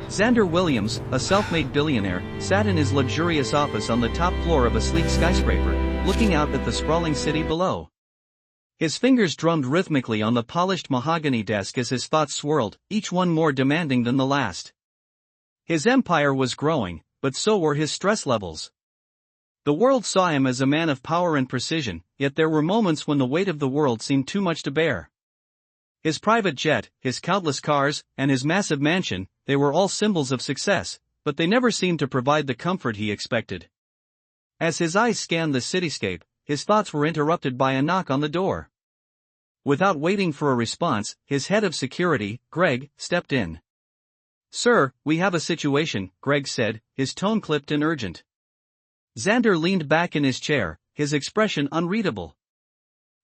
Xander Williams, a self-made billionaire, sat in his luxurious office on the top floor of a sleek skyscraper, looking out at the sprawling city below. His fingers drummed rhythmically on the polished mahogany desk as his thoughts swirled, each one more demanding than the last. His empire was growing, but so were his stress levels. The world saw him as a man of power and precision, yet there were moments when the weight of the world seemed too much to bear. His private jet, his countless cars, and his massive mansion, they were all symbols of success, but they never seemed to provide the comfort he expected. As his eyes scanned the cityscape, his thoughts were interrupted by a knock on the door. Without waiting for a response, his head of security, Greg, stepped in. "Sir, we have a situation," Greg said, his tone clipped and urgent. Xander leaned back in his chair, his expression unreadable.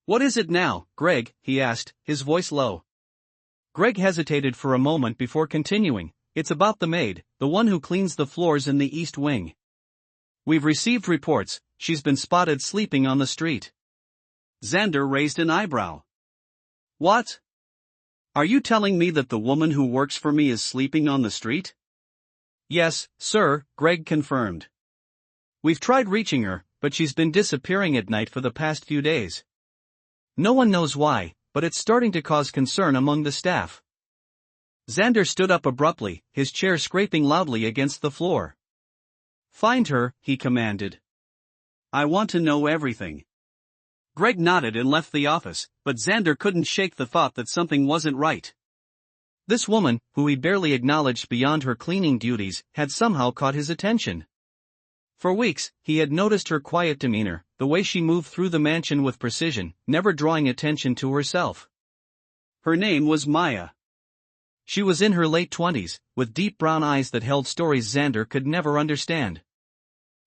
"What is it now, Greg?" he asked, his voice low. Greg hesitated for a moment before continuing. "It's about the maid, the one who cleans the floors in the East Wing. We've received reports, she's been spotted sleeping on the street." Xander raised an eyebrow. "What? Are you telling me that the woman who works for me is sleeping on the street?" "Yes, sir," Greg confirmed. "We've tried reaching her, but she's been disappearing at night for the past few days. No one knows why, but it's starting to cause concern among the staff." Xander stood up abruptly, his chair scraping loudly against the floor. "Find her," he commanded. "I want to know everything." Greg nodded and left the office, but Xander couldn't shake the thought that something wasn't right. This woman, who he barely acknowledged beyond her cleaning duties, had somehow caught his attention. For weeks, he had noticed her quiet demeanor, the way she moved through the mansion with precision, never drawing attention to herself. Her name was Maya. She was in her late 20s, with deep brown eyes that held stories Xander could never understand.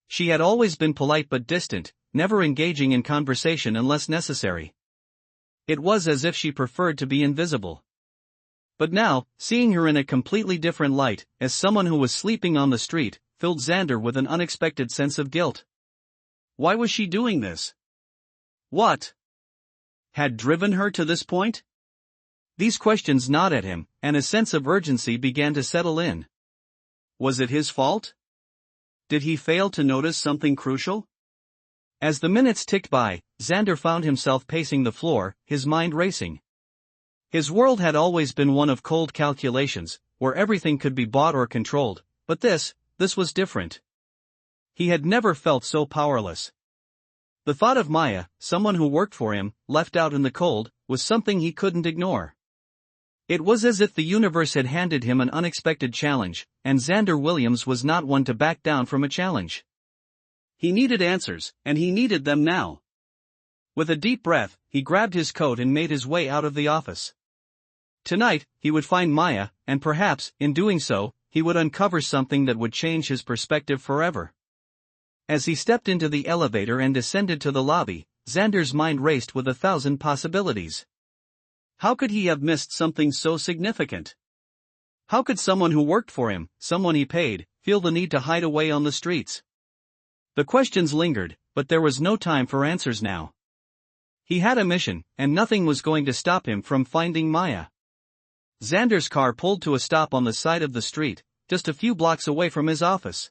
She had always been polite but distant, never engaging in conversation unless necessary. It was as if she preferred to be invisible. But now, seeing her in a completely different light, as someone who was sleeping on the street, filled Xander with an unexpected sense of guilt. Why was she doing this? What had driven her to this point? These questions gnawed at him, and a sense of urgency began to settle in. Was it his fault? Did he fail to notice something crucial? As the minutes ticked by, Xander found himself pacing the floor, his mind racing. His world had always been one of cold calculations, where everything could be bought or controlled, but this was different. He had never felt so powerless. The thought of Maya, someone who worked for him, left out in the cold, was something he couldn't ignore. It was as if the universe had handed him an unexpected challenge, and Xander Williams was not one to back down from a challenge. He needed answers, and he needed them now. With a deep breath, he grabbed his coat and made his way out of the office. Tonight, he would find Maya, and perhaps, in doing so, he would uncover something that would change his perspective forever. As he stepped into the elevator and descended to the lobby, Xander's mind raced with 1,000 possibilities. How could he have missed something so significant? How could someone who worked for him, someone he paid, feel the need to hide away on the streets? The questions lingered, but there was no time for answers now. He had a mission, and nothing was going to stop him from finding Maya. Xander's car pulled to a stop on the side of the street, just a few blocks away from his office.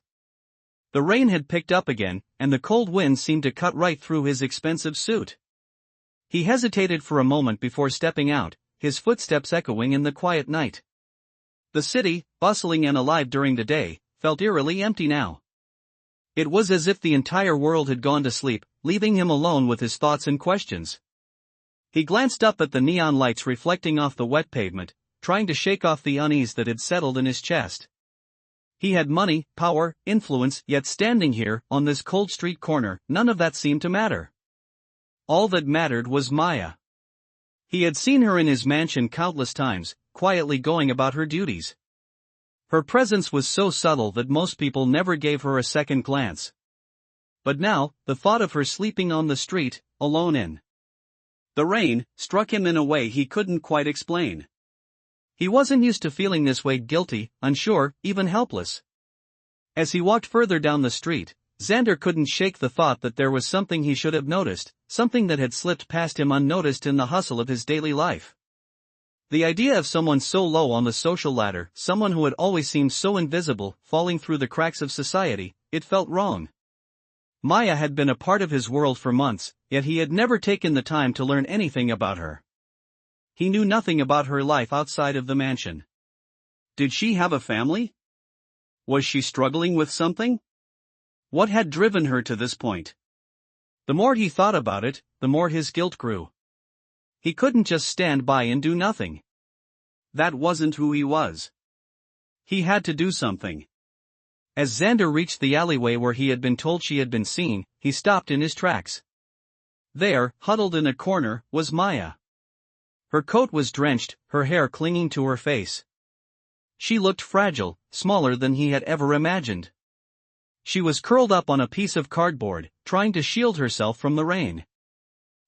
The rain had picked up again, and the cold wind seemed to cut right through his expensive suit. He hesitated for a moment before stepping out, his footsteps echoing in the quiet night. The city, bustling and alive during the day, felt eerily empty now. It was as if the entire world had gone to sleep, leaving him alone with his thoughts and questions. He glanced up at the neon lights reflecting off the wet pavement, trying to shake off the unease that had settled in his chest. He had money, power, influence, yet standing here, on this cold street corner, none of that seemed to matter. All that mattered was Maya. He had seen her in his mansion countless times, quietly going about her duties. Her presence was so subtle that most people never gave her a second glance. But now, the thought of her sleeping on the street, alone in the rain, struck him in a way he couldn't quite explain. He wasn't used to feeling this way, guilty, unsure, even helpless. As he walked further down the street, Xander couldn't shake the thought that there was something he should have noticed, something that had slipped past him unnoticed in the hustle of his daily life. The idea of someone so low on the social ladder, someone who had always seemed so invisible, falling through the cracks of society, it felt wrong. Maya had been a part of his world for months, yet he had never taken the time to learn anything about her. He knew nothing about her life outside of the mansion. Did she have a family? Was she struggling with something? What had driven her to this point? The more he thought about it, the more his guilt grew. He couldn't just stand by and do nothing. That wasn't who he was. He had to do something. As Xander reached the alleyway where he had been told she had been seen, he stopped in his tracks. There, huddled in a corner, was Maya. Her coat was drenched, her hair clinging to her face. She looked fragile, smaller than he had ever imagined. She was curled up on a piece of cardboard, trying to shield herself from the rain.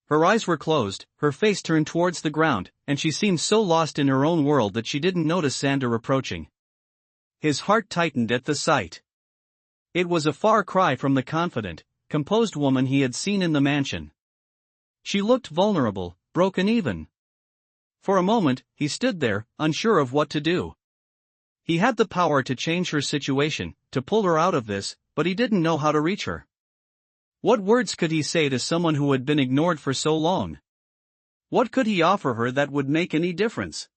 Her eyes were closed, her face turned towards the ground, and she seemed so lost in her own world that she didn't notice Xander approaching. His heart tightened at the sight. It was a far cry from the confident, composed woman he had seen in the mansion. She looked vulnerable, broken even. For a moment, he stood there, unsure of what to do. He had the power to change her situation, to pull her out of this, but he didn't know how to reach her. What words could he say to someone who had been ignored for so long? What could he offer her that would make any difference?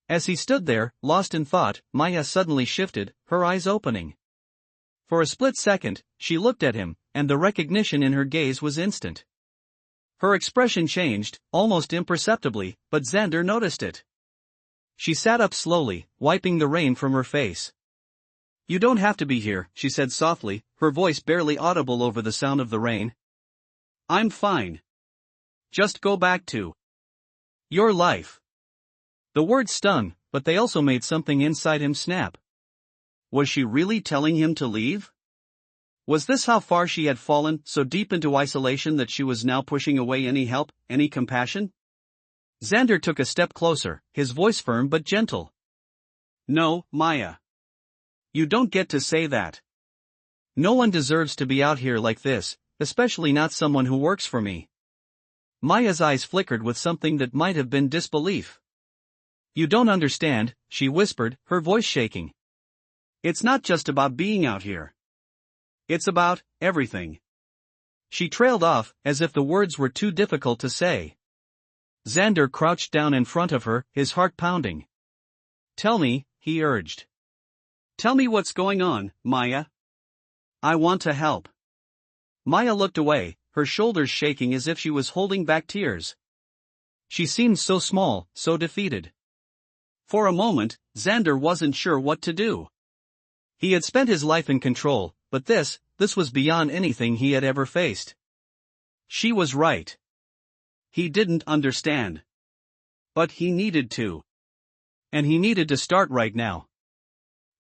As he stood there, lost in thought, Maya suddenly shifted, her eyes opening. For a split second, she looked at him, and the recognition in her gaze was instant. Her expression changed, almost imperceptibly, but Xander noticed it. She sat up slowly, wiping the rain from her face. "You don't have to be here," she said softly, her voice barely audible over the sound of the rain. "I'm fine. Just go back to your life." The words stung, but they also made something inside him snap. Was she really telling him to leave? Was this how far she had fallen, so deep into isolation that she was now pushing away any help, any compassion? Xander took a step closer, his voice firm but gentle. "No, Maya. You don't get to say that. No one deserves to be out here like this, especially not someone who works for me." Maya's eyes flickered with something that might have been disbelief. "You don't understand," she whispered, her voice shaking. "It's not just about being out here. It's about everything." She trailed off, as if the words were too difficult to say. Xander crouched down in front of her, his heart pounding. "Tell me," he urged. "Tell me what's going on, Maya. I want to help." Maya looked away, her shoulders shaking as if she was holding back tears. She seemed so small, so defeated. For a moment, Xander wasn't sure what to do. He had spent his life in control, but this was beyond anything he had ever faced. She was right. He didn't understand. But he needed to. And he needed to start right now.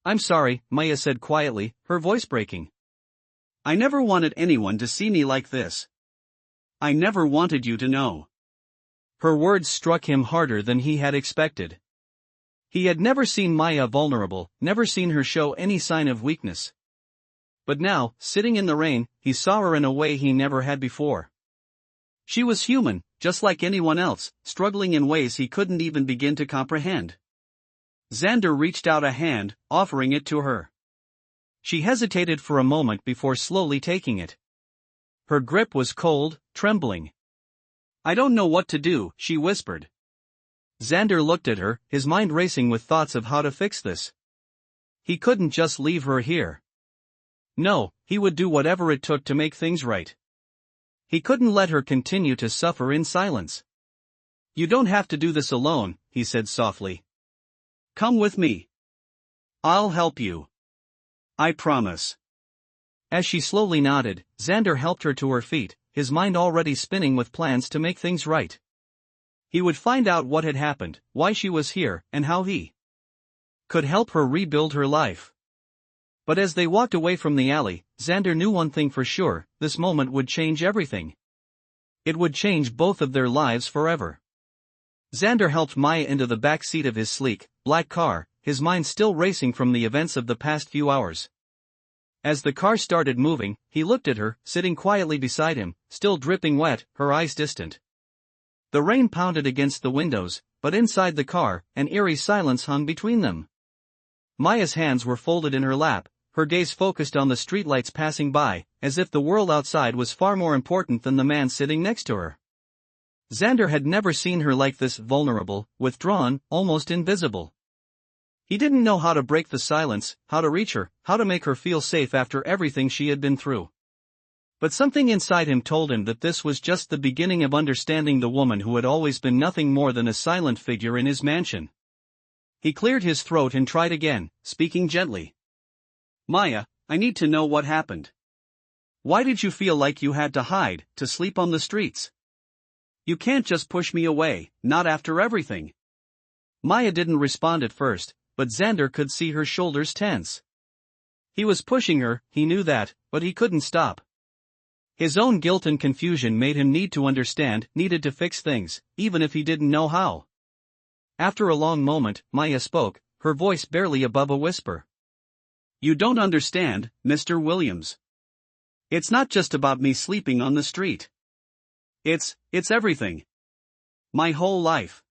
"I'm sorry," Maya said quietly, her voice breaking. "I never wanted anyone to see me like this. I never wanted you to know." Her words struck him harder than he had expected. He had never seen Maya vulnerable, never seen her show any sign of weakness. But now, sitting in the rain, he saw her in a way he never had before. She was human, just like anyone else, struggling in ways he couldn't even begin to comprehend. Xander reached out a hand, offering it to her. She hesitated for a moment before slowly taking it. Her grip was cold, trembling. "I don't know what to do," she whispered. Xander looked at her, his mind racing with thoughts of how to fix this. He couldn't just leave her here. No, he would do whatever it took to make things right. He couldn't let her continue to suffer in silence. "You don't have to do this alone," he said softly. "Come with me. I'll help you. I promise." As she slowly nodded, Xander helped her to her feet, his mind already spinning with plans to make things right. He would find out what had happened, why she was here, and how he could help her rebuild her life. But as they walked away from the alley, Xander knew one thing for sure: this moment would change everything. It would change both of their lives forever. Xander helped Maya into the back seat of his sleek, black car, his mind still racing from the events of the past few hours. As the car started moving, he looked at her, sitting quietly beside him, still dripping wet, her eyes distant. The rain pounded against the windows, but inside the car, an eerie silence hung between them. Maya's hands were folded in her lap, her gaze focused on the streetlights passing by, as if the world outside was far more important than the man sitting next to her. Xander had never seen her like this, vulnerable, withdrawn, almost invisible. He didn't know how to break the silence, how to reach her, how to make her feel safe after everything she had been through. But something inside him told him that this was just the beginning of understanding the woman who had always been nothing more than a silent figure in his mansion. He cleared his throat and tried again, speaking gently. Maya, I need to know what happened. Why did you feel like you had to hide, to sleep on the streets? You can't just push me away, not after everything. Maya didn't respond at first, but Xander could see her shoulders tense. He was pushing her, he knew that, but he couldn't stop. His own guilt and confusion made him need to understand, needed to fix things, even if he didn't know how. After a long moment, Maya spoke, her voice barely above a whisper. You don't understand, Mr. Williams. It's not just about me sleeping on the street. It's everything. My whole life.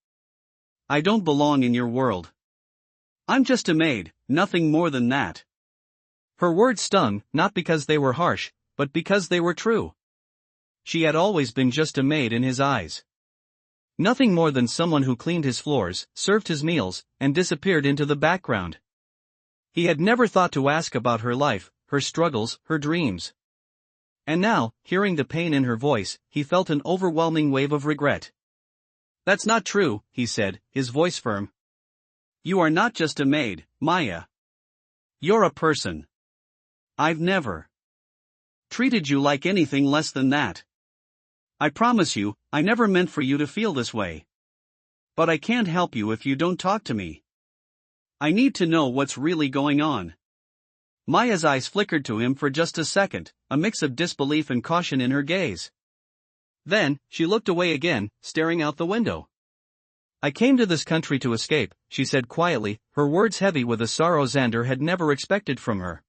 I don't belong in your world. I'm just a maid, nothing more than that. Her words stung, not because they were harsh, but because they were true. She had always been just a maid in his eyes. Nothing more than someone who cleaned his floors, served his meals, and disappeared into the background. He had never thought to ask about her life, her struggles, her dreams. And now, hearing the pain in her voice, he felt an overwhelming wave of regret. That's not true, he said, his voice firm. You are not just a maid, Maya. You're a person. I've never treated you like anything less than that. I promise you, I never meant for you to feel this way. But I can't help you if you don't talk to me. I need to know what's really going on. Maya's eyes flickered to him for just a second, a mix of disbelief and caution in her gaze. Then, she looked away again, staring out the window. I came to this country to escape, she said quietly, her words heavy with a sorrow Xander had never expected from her.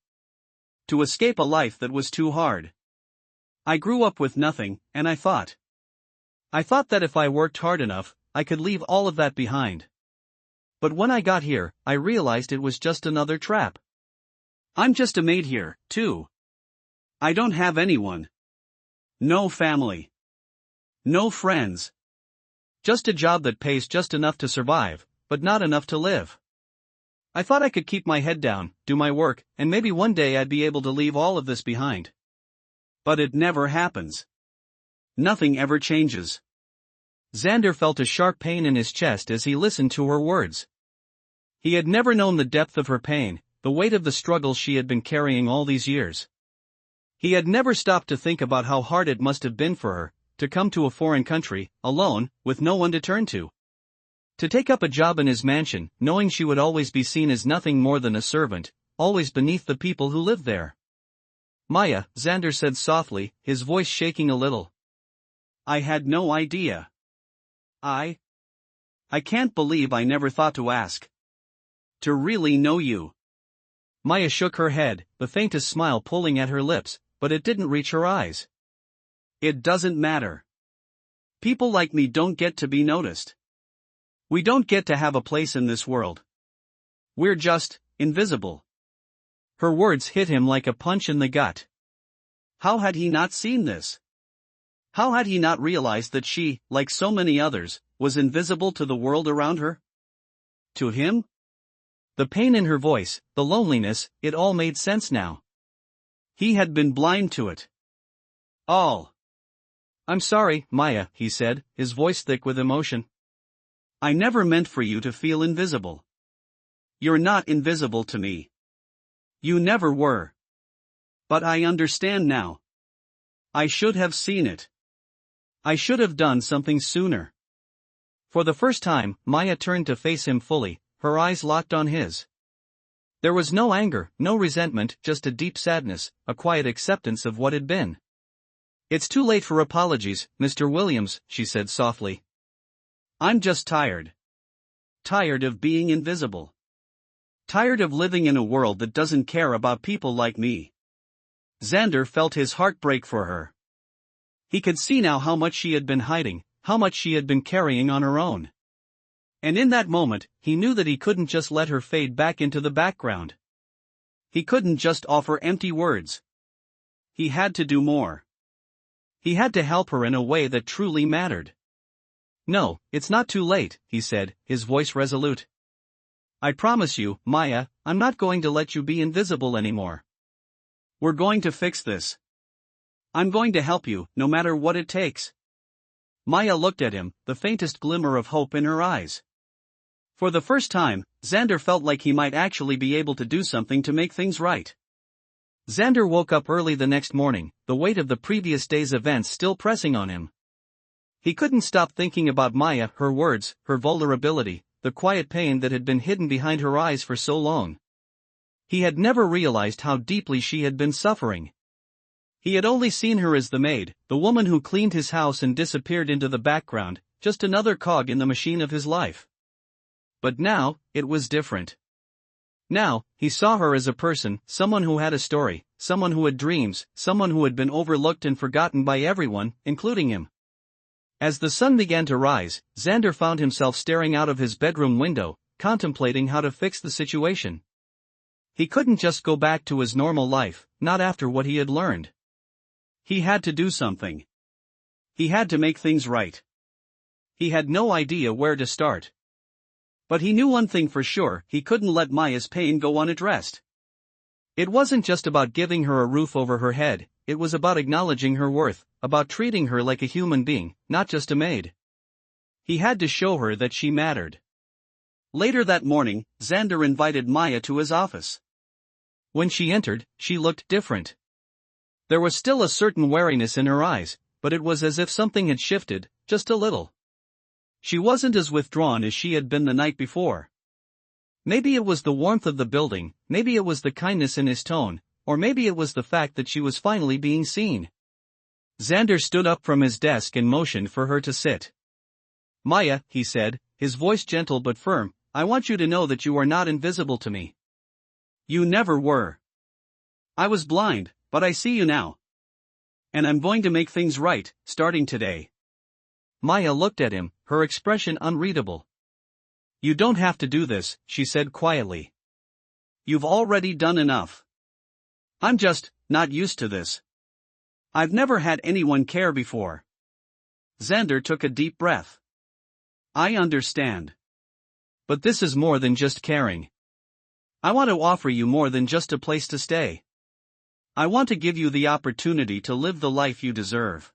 To escape a life that was too hard. I grew up with nothing, and I thought that if I worked hard enough, I could leave all of that behind. But when I got here, I realized it was just another trap. I'm just a maid here, too. I don't have anyone. No family. No friends. Just a job that pays just enough to survive, but not enough to live. I thought I could keep my head down, do my work, and maybe one day I'd be able to leave all of this behind. But it never happens. Nothing ever changes. Xander felt a sharp pain in his chest as he listened to her words. He had never known the depth of her pain, the weight of the struggles she had been carrying all these years. He had never stopped to think about how hard it must have been for her, to come to a foreign country, alone, with no one to turn to. To take up a job in his mansion, knowing she would always be seen as nothing more than a servant, always beneath the people who lived there. Maya, Xander said softly, his voice shaking a little. I had no idea. I can't believe I never thought to ask. To really know you. Maya shook her head, the faintest smile pulling at her lips, but it didn't reach her eyes. It doesn't matter. People like me don't get to be noticed. We don't get to have a place in this world. We're just invisible. Her words hit him like a punch in the gut. How had he not seen this? How had he not realized that she, like so many others, was invisible to the world around her? To him? The pain in her voice, the loneliness, it all made sense now. He had been blind to it. All. I'm sorry, Maya, he said, his voice thick with emotion. I never meant for you to feel invisible. You're not invisible to me. You never were. But I understand now. I should have seen it. I should have done something sooner. For the first time, Maya turned to face him fully, her eyes locked on his. There was no anger, no resentment, just a deep sadness, a quiet acceptance of what had been. It's too late for apologies, Mr. Williams, she said softly. I'm just tired. Tired of being invisible. Tired of living in a world that doesn't care about people like me. Xander felt his heart break for her. He could see now how much she had been hiding, how much she had been carrying on her own. And in that moment, he knew that he couldn't just let her fade back into the background. He couldn't just offer empty words. He had to do more. He had to help her in a way that truly mattered. "No, it's not too late," he said, his voice resolute. "I promise you, Maya, I'm not going to let you be invisible anymore. We're going to fix this. I'm going to help you, no matter what it takes." Maya looked at him, the faintest glimmer of hope in her eyes. For the first time, Xander felt like he might actually be able to do something to make things right. Xander woke up early the next morning, the weight of the previous day's events still pressing on him. He couldn't stop thinking about Maya, her words, her vulnerability, the quiet pain that had been hidden behind her eyes for so long. He had never realized how deeply she had been suffering. He had only seen her as the maid, the woman who cleaned his house and disappeared into the background, just another cog in the machine of his life. But now, it was different. Now, he saw her as a person, someone who had a story, someone who had dreams, someone who had been overlooked and forgotten by everyone, including him. As the sun began to rise, Xander found himself staring out of his bedroom window, contemplating how to fix the situation. He couldn't just go back to his normal life, not after what he had learned. He had to do something. He had to make things right. He had no idea where to start. But he knew one thing for sure: he couldn't let Maya's pain go unaddressed. It wasn't just about giving her a roof over her head, it was about acknowledging her worth, about treating her like a human being, not just a maid. He had to show her that she mattered. Later that morning, Xander invited Maya to his office. When she entered, she looked different. There was still a certain wariness in her eyes, but it was as if something had shifted, just a little. She wasn't as withdrawn as she had been the night before. Maybe it was the warmth of the building, maybe it was the kindness in his tone, or maybe it was the fact that she was finally being seen. Xander stood up from his desk and motioned for her to sit. "Maya," he said, his voice gentle but firm, "I want you to know that you are not invisible to me. You never were. I was blind, but I see you now. And I'm going to make things right, starting today." Maya looked at him, her expression unreadable. "You don't have to do this," she said quietly. "You've already done enough. I'm just not used to this. I've never had anyone care before." Xander took a deep breath. "I understand. But this is more than just caring. I want to offer you more than just a place to stay. I want to give you the opportunity to live the life you deserve.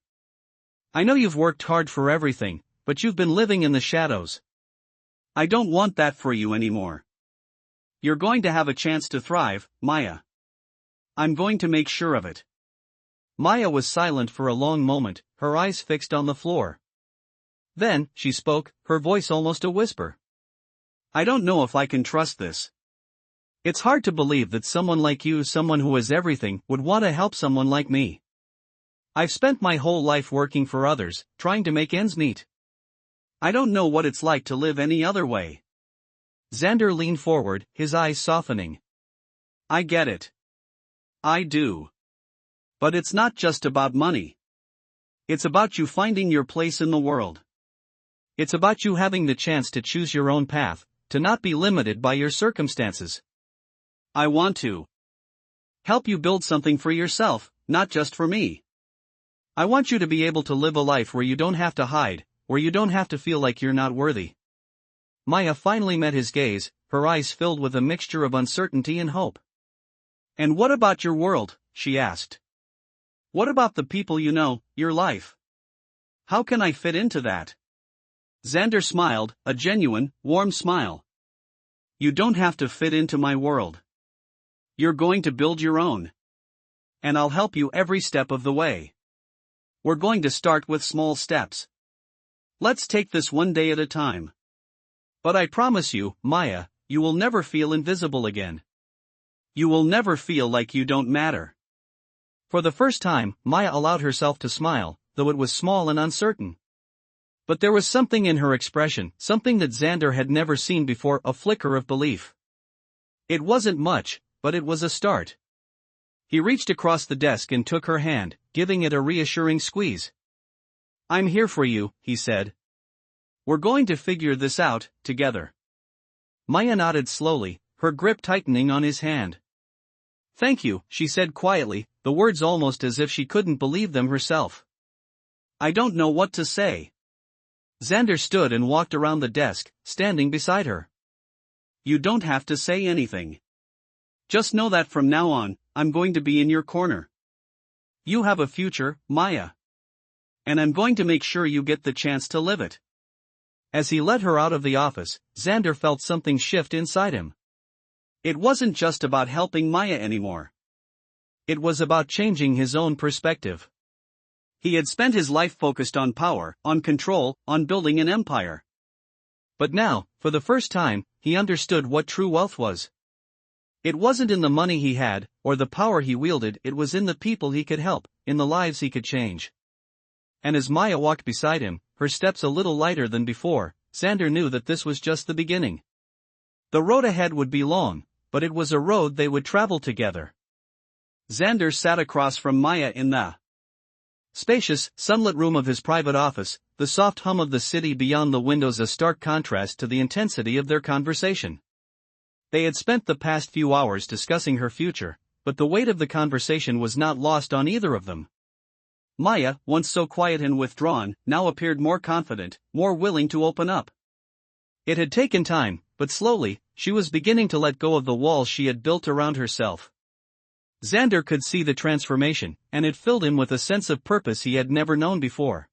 I know you've worked hard for everything, but you've been living in the shadows. I don't want that for you anymore. You're going to have a chance to thrive, Maya. I'm going to make sure of it." Maya was silent for a long moment, her eyes fixed on the floor. Then, she spoke, her voice almost a whisper. "I don't know if I can trust this. It's hard to believe that someone like you, someone who has everything, would want to help someone like me. I've spent my whole life working for others, trying to make ends meet. I don't know what it's like to live any other way." Xander leaned forward, his eyes softening. "I get it. I do. But it's not just about money. It's about you finding your place in the world. It's about you having the chance to choose your own path, to not be limited by your circumstances. I want to help you build something for yourself, not just for me. I want you to be able to live a life where you don't have to hide, where you don't have to feel like you're not worthy." Maya finally met his gaze, her eyes filled with a mixture of uncertainty and hope. "And what about your world?" she asked. "What about the people you know, your life? How can I fit into that?" Xander smiled, a genuine, warm smile. "You don't have to fit into my world. You're going to build your own. And I'll help you every step of the way. We're going to start with small steps. Let's take this one day at a time. But I promise you, Maya, you will never feel invisible again. You will never feel like you don't matter." For the first time, Maya allowed herself to smile, though it was small and uncertain. But there was something in her expression, something that Xander had never seen before, a flicker of belief. It wasn't much, but it was a start. He reached across the desk and took her hand, giving it a reassuring squeeze. I'm here for you, he said. We're going to figure this out, together. Maya nodded slowly, her grip tightening on his hand. Thank you, she said quietly, the words almost as if she couldn't believe them herself. I don't know what to say. Xander stood and walked around the desk, standing beside her. You don't have to say anything. Just know that from now on, I'm going to be in your corner. You have a future, Maya. And I'm going to make sure you get the chance to live it. As he led her out of the office, Xander felt something shift inside him. It wasn't just about helping Maya anymore. It was about changing his own perspective. He had spent his life focused on power, on control, on building an empire. But now, for the first time, he understood what true wealth was. It wasn't in the money he had, or the power he wielded, it was in the people he could help, in the lives he could change. And as Maya walked beside him, her steps a little lighter than before, Xander knew that this was just the beginning. The road ahead would be long, but it was a road they would travel together. Xander sat across from Maya in the spacious, sunlit room of his private office, the soft hum of the city beyond the windows a stark contrast to the intensity of their conversation. They had spent the past few hours discussing her future, but the weight of the conversation was not lost on either of them. Maya, once so quiet and withdrawn, now appeared more confident, more willing to open up. It had taken time, but slowly, she was beginning to let go of the walls she had built around herself. Xander could see the transformation, and it filled him with a sense of purpose he had never known before.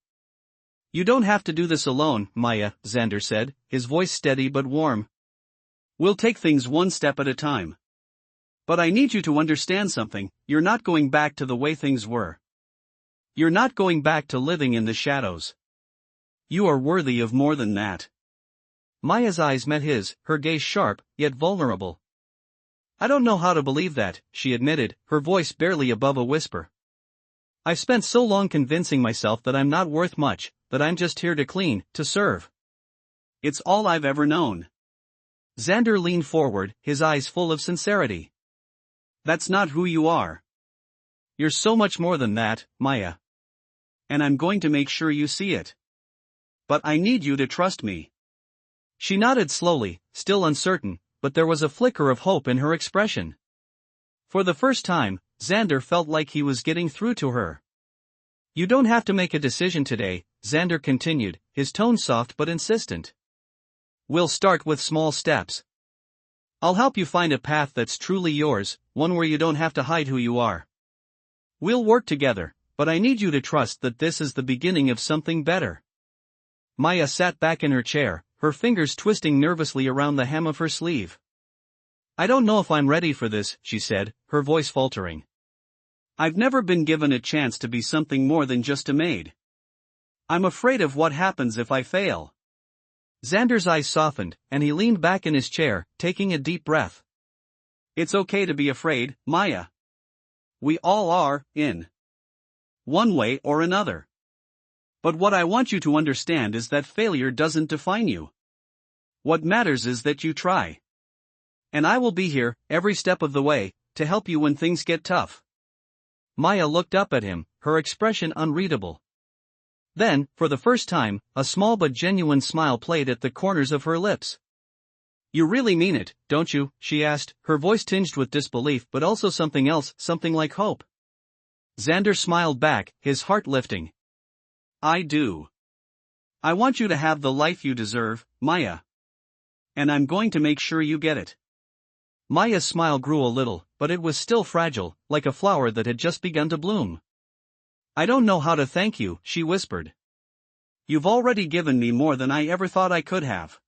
You don't have to do this alone, Maya, Xander said, his voice steady but warm. We'll take things one step at a time. But I need you to understand something, you're not going back to the way things were. You're not going back to living in the shadows. You are worthy of more than that. Maya's eyes met his, her gaze sharp, yet vulnerable. I don't know how to believe that, she admitted, her voice barely above a whisper. I've spent so long convincing myself that I'm not worth much, that I'm just here to clean, to serve. It's all I've ever known. Xander leaned forward, his eyes full of sincerity. That's not who you are. You're so much more than that, Maya. And I'm going to make sure you see it. But I need you to trust me. She nodded slowly, still uncertain, but there was a flicker of hope in her expression. For the first time, Xander felt like he was getting through to her. You don't have to make a decision today, Xander continued, his tone soft but insistent. We'll start with small steps. I'll help you find a path that's truly yours, one where you don't have to hide who you are. We'll work together, but I need you to trust that this is the beginning of something better. Maya sat back in her chair, her fingers twisting nervously around the hem of her sleeve. I don't know if I'm ready for this, she said, her voice faltering. I've never been given a chance to be something more than just a maid. I'm afraid of what happens if I fail. Xander's eyes softened, and he leaned back in his chair, taking a deep breath. It's okay to be afraid, Maya. We all are, in one way or another. But what I want you to understand is that failure doesn't define you. What matters is that you try. And I will be here, every step of the way, to help you when things get tough. Maya looked up at him, her expression unreadable. Then, for the first time, a small but genuine smile played at the corners of her lips. You really mean it, don't you? She asked, her voice tinged with disbelief but also something else, something like hope. Xander smiled back, his heart lifting. I do. I want you to have the life you deserve, Maya. And I'm going to make sure you get it. Maya's smile grew a little, but it was still fragile, like a flower that had just begun to bloom. I don't know how to thank you, she whispered. You've already given me more than I ever thought I could have.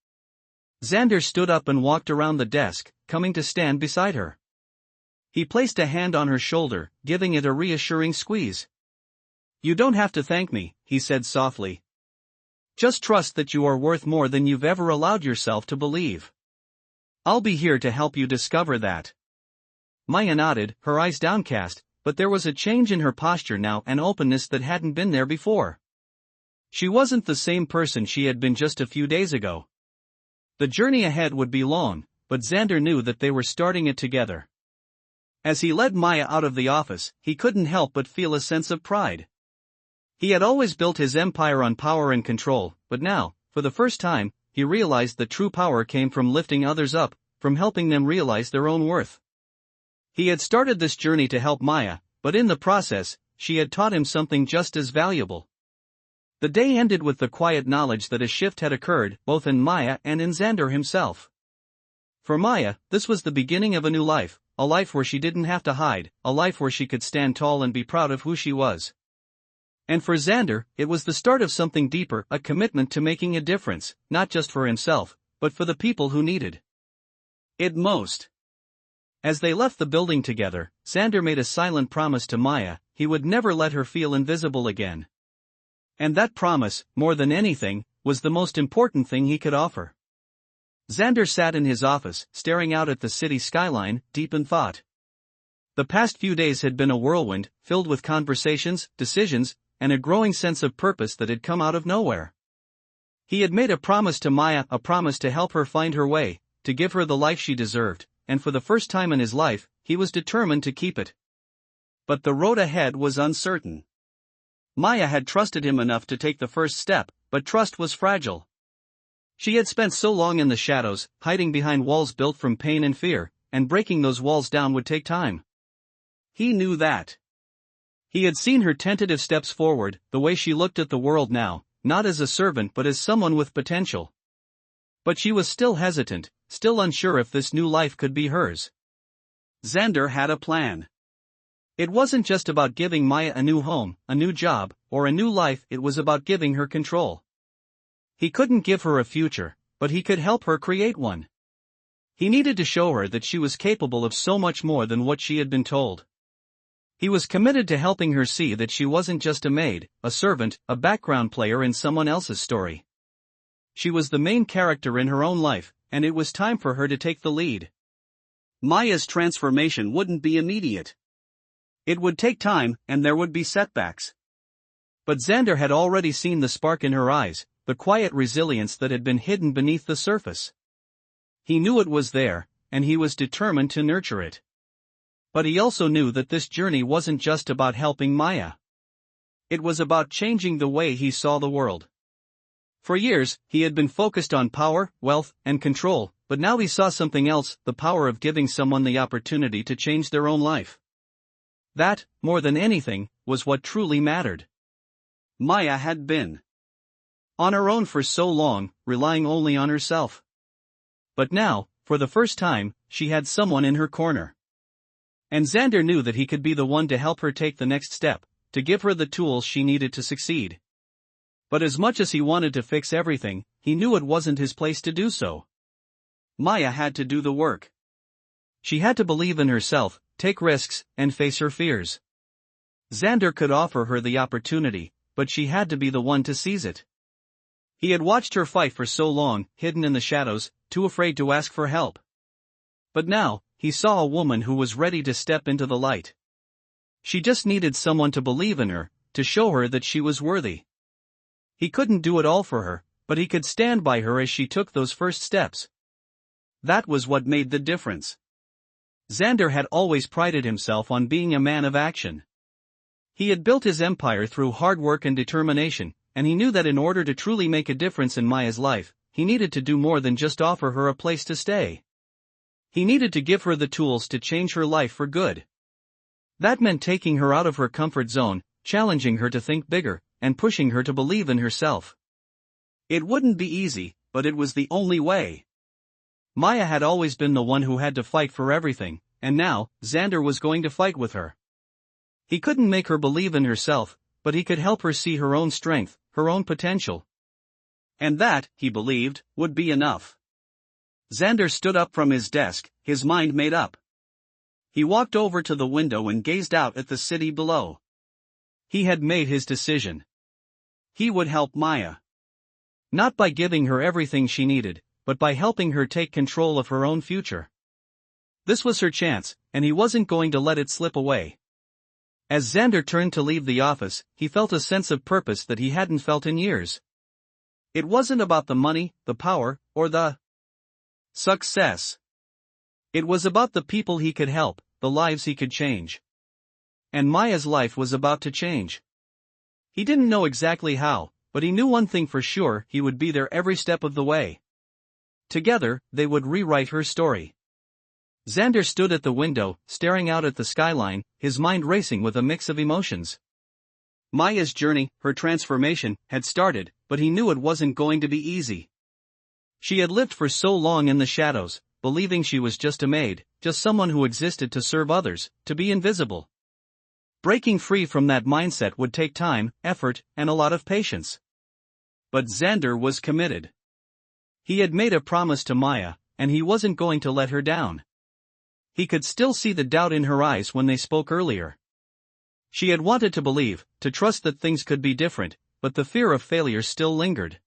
Xander stood up and walked around the desk, coming to stand beside her. He placed a hand on her shoulder, giving it a reassuring squeeze. You don't have to thank me, he said softly. Just trust that you are worth more than you've ever allowed yourself to believe. I'll be here to help you discover that. Maya nodded, her eyes downcast, but there was a change in her posture now, an openness that hadn't been there before. She wasn't the same person she had been just a few days ago. The journey ahead would be long, but Xander knew that they were starting it together. As he led Maya out of the office, he couldn't help but feel a sense of pride. He had always built his empire on power and control, but now, for the first time, he realized that true power came from lifting others up, from helping them realize their own worth. He had started this journey to help Maya, but in the process, she had taught him something just as valuable. The day ended with the quiet knowledge that a shift had occurred, both in Maya and in Xander himself. For Maya, this was the beginning of a new life, a life where she didn't have to hide, a life where she could stand tall and be proud of who she was. And for Xander, it was the start of something deeper, a commitment to making a difference, not just for himself, but for the people who needed it most. As they left the building together, Xander made a silent promise to Maya: he would never let her feel invisible again. And that promise, more than anything, was the most important thing he could offer. Xander sat in his office, staring out at the city skyline, deep in thought. The past few days had been a whirlwind, filled with conversations, decisions, and a growing sense of purpose that had come out of nowhere. He had made a promise to Maya, a promise to help her find her way, to give her the life she deserved, and for the first time in his life, he was determined to keep it. But the road ahead was uncertain. Maya had trusted him enough to take the first step, but trust was fragile. She had spent so long in the shadows, hiding behind walls built from pain and fear, and breaking those walls down would take time. He knew that. He had seen her tentative steps forward, the way she looked at the world now, not as a servant but as someone with potential. But she was still hesitant, still unsure if this new life could be hers. Xander had a plan. It wasn't just about giving Maya a new home, a new job, or a new life, it was about giving her control. He couldn't give her a future, but he could help her create one. He needed to show her that she was capable of so much more than what she had been told. He was committed to helping her see that she wasn't just a maid, a servant, a background player in someone else's story. She was the main character in her own life, and it was time for her to take the lead. Maya's transformation wouldn't be immediate. It would take time, and there would be setbacks. But Xander had already seen the spark in her eyes, the quiet resilience that had been hidden beneath the surface. He knew it was there, and he was determined to nurture it. But he also knew that this journey wasn't just about helping Maya. It was about changing the way he saw the world. For years, he had been focused on power, wealth, and control, but now he saw something else: the power of giving someone the opportunity to change their own life. That, more than anything, was what truly mattered. Maya had been on her own for so long, relying only on herself. But now, for the first time, she had someone in her corner. And Xander knew that he could be the one to help her take the next step, to give her the tools she needed to succeed. But as much as he wanted to fix everything, he knew it wasn't his place to do so. Maya had to do the work. She had to believe in herself, take risks, and face her fears. Xander could offer her the opportunity, but she had to be the one to seize it. He had watched her fight for so long, hidden in the shadows, too afraid to ask for help. But now, he saw a woman who was ready to step into the light. She just needed someone to believe in her, to show her that she was worthy. He couldn't do it all for her, but he could stand by her as she took those first steps. That was what made the difference. Xander had always prided himself on being a man of action. He had built his empire through hard work and determination, and he knew that in order to truly make a difference in Maya's life, he needed to do more than just offer her a place to stay. He needed to give her the tools to change her life for good. That meant taking her out of her comfort zone, challenging her to think bigger, and pushing her to believe in herself. It wouldn't be easy, but it was the only way. Maya had always been the one who had to fight for everything, and now, Xander was going to fight with her. He couldn't make her believe in herself, but he could help her see her own strength, her own potential. And that, he believed, would be enough. Xander stood up from his desk, his mind made up. He walked over to the window and gazed out at the city below. He had made his decision. He would help Maya. Not by giving her everything she needed, but by helping her take control of her own future. This was her chance, and he wasn't going to let it slip away. As Xander turned to leave the office, he felt a sense of purpose that he hadn't felt in years. It wasn't about the money, the power, or the success. It was about the people he could help, the lives he could change. And Maya's life was about to change. He didn't know exactly how, but he knew one thing for sure: he would be there every step of the way. Together, they would rewrite her story. Xander stood at the window, staring out at the skyline, his mind racing with a mix of emotions. Maya's journey, her transformation, had started, but he knew it wasn't going to be easy. She had lived for so long in the shadows, believing she was just a maid, just someone who existed to serve others, to be invisible. Breaking free from that mindset would take time, effort, and a lot of patience. But Xander was committed. He had made a promise to Maya, and he wasn't going to let her down. He could still see the doubt in her eyes when they spoke earlier. She had wanted to believe, to trust that things could be different, but the fear of failure still lingered.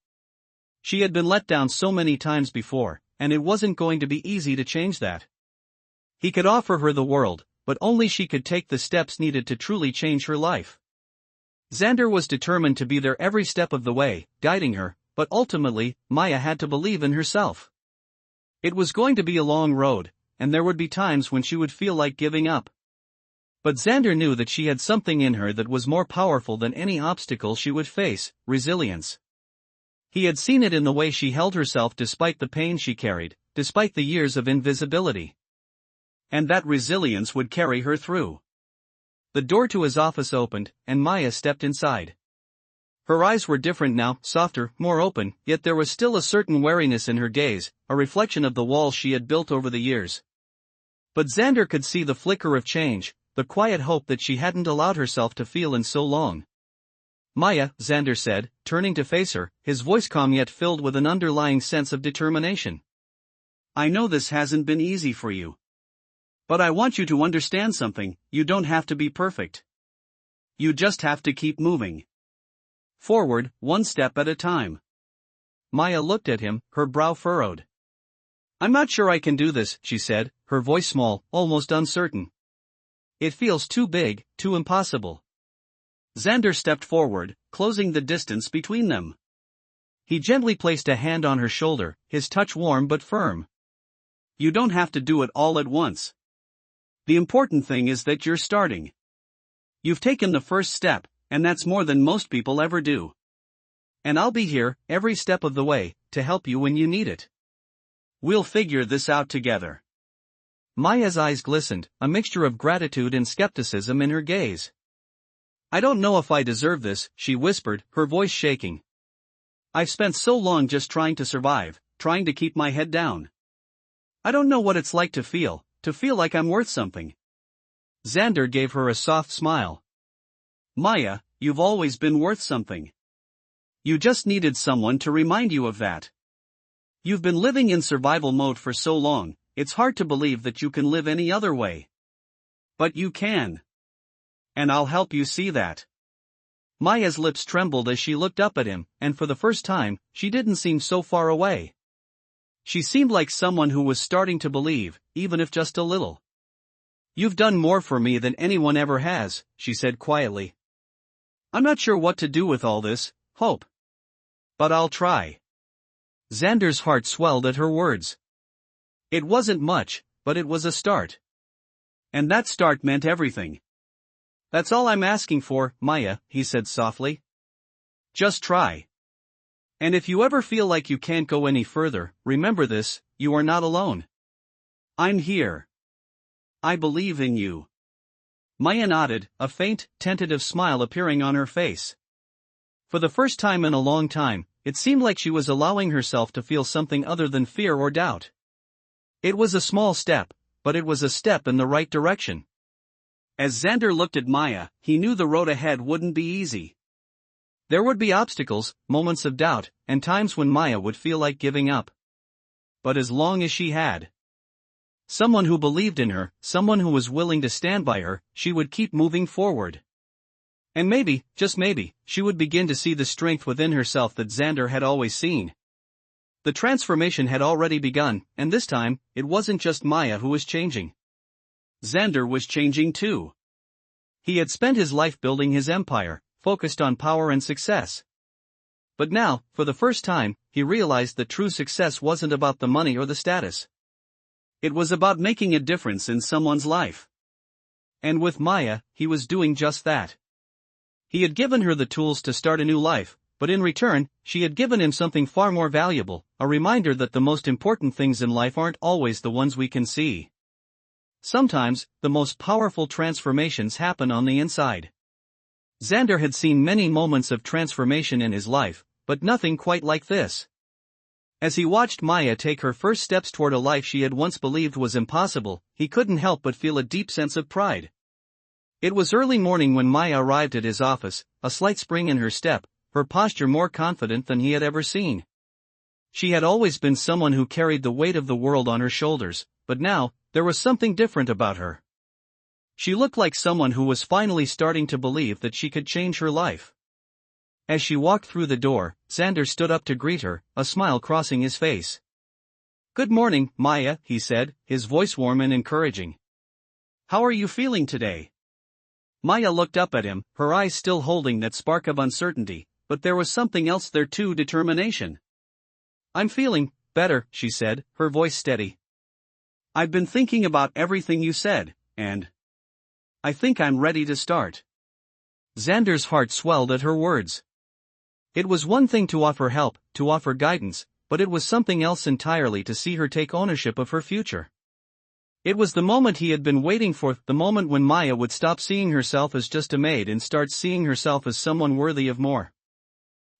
She had been let down so many times before, and it wasn't going to be easy to change that. He could offer her the world, but only she could take the steps needed to truly change her life. Xander was determined to be there every step of the way, guiding her, but ultimately, Maya had to believe in herself. It was going to be a long road, and there would be times when she would feel like giving up. But Xander knew that she had something in her that was more powerful than any obstacle she would face: resilience. He had seen it in the way she held herself despite the pain she carried, despite the years of invisibility. And that resilience would carry her through. The door to his office opened, and Maya stepped inside. Her eyes were different now, softer, more open, yet there was still a certain wariness in her gaze, a reflection of the walls she had built over the years. But Xander could see the flicker of change, the quiet hope that she hadn't allowed herself to feel in so long. "Maya," Xander said, turning to face her, his voice calm yet filled with an underlying sense of determination. "I know this hasn't been easy for you. But I want you to understand something: you don't have to be perfect. You just have to keep moving forward, one step at a time." Maya looked at him, her brow furrowed. "I'm not sure I can do this," she said, her voice small, almost uncertain. "It feels too big, too impossible." Xander stepped forward, closing the distance between them. He gently placed a hand on her shoulder, his touch warm but firm. "You don't have to do it all at once. The important thing is that you're starting. You've taken the first step, and that's more than most people ever do. And I'll be here, every step of the way, to help you when you need it. We'll figure this out together." Maya's eyes glistened, a mixture of gratitude and skepticism in her gaze. "I don't know if I deserve this," she whispered, her voice shaking. "I've spent so long just trying to survive, trying to keep my head down. I don't know what it's like to feel like I'm worth something." Xander gave her a soft smile. "Maya, you've always been worth something. You just needed someone to remind you of that. You've been living in survival mode for so long, it's hard to believe that you can live any other way. But you can. And I'll help you see that." Maya's lips trembled as she looked up at him, and for the first time, she didn't seem so far away. She seemed like someone who was starting to believe, even if just a little. "You've done more for me than anyone ever has," she said quietly. "I'm not sure what to do with all this hope. But I'll try." Xander's heart swelled at her words. It wasn't much, but it was a start. And that start meant everything. "That's all I'm asking for, Maya," he said softly. "Just try. And if you ever feel like you can't go any further, remember this: you are not alone. I'm here. I believe in you." Maya nodded, a faint, tentative smile appearing on her face. For the first time in a long time, it seemed like she was allowing herself to feel something other than fear or doubt. It was a small step, but it was a step in the right direction. As Xander looked at Maya, he knew the road ahead wouldn't be easy. There would be obstacles, moments of doubt, and times when Maya would feel like giving up. But as long as she had someone who believed in her, someone who was willing to stand by her, she would keep moving forward. And maybe, just maybe, she would begin to see the strength within herself that Xander had always seen. The transformation had already begun, and this time, it wasn't just Maya who was changing. Xander was changing too. He had spent his life building his empire, focused on power and success. But now, for the first time, he realized that true success wasn't about the money or the status. It was about making a difference in someone's life. And with Maya, he was doing just that. He had given her the tools to start a new life, but in return, she had given him something far more valuable, a reminder that the most important things in life aren't always the ones we can see. Sometimes, the most powerful transformations happen on the inside. Xander had seen many moments of transformation in his life, but nothing quite like this. As he watched Maya take her first steps toward a life she had once believed was impossible, he couldn't help but feel a deep sense of pride. It was early morning when Maya arrived at his office, a slight spring in her step, her posture more confident than he had ever seen. She had always been someone who carried the weight of the world on her shoulders, but now, there was something different about her. She looked like someone who was finally starting to believe that she could change her life. As she walked through the door, Xander stood up to greet her, a smile crossing his face. "Good morning, Maya," he said, his voice warm and encouraging. "How are you feeling today?" Maya looked up at him, her eyes still holding that spark of uncertainty, but there was something else there too, determination. "I'm feeling better," she said, her voice steady. "I've been thinking about everything you said, and I think I'm ready to start." Xander's heart swelled at her words. It was one thing to offer help, to offer guidance, but it was something else entirely to see her take ownership of her future. It was the moment he had been waiting for, the moment when Maya would stop seeing herself as just a maid and start seeing herself as someone worthy of more.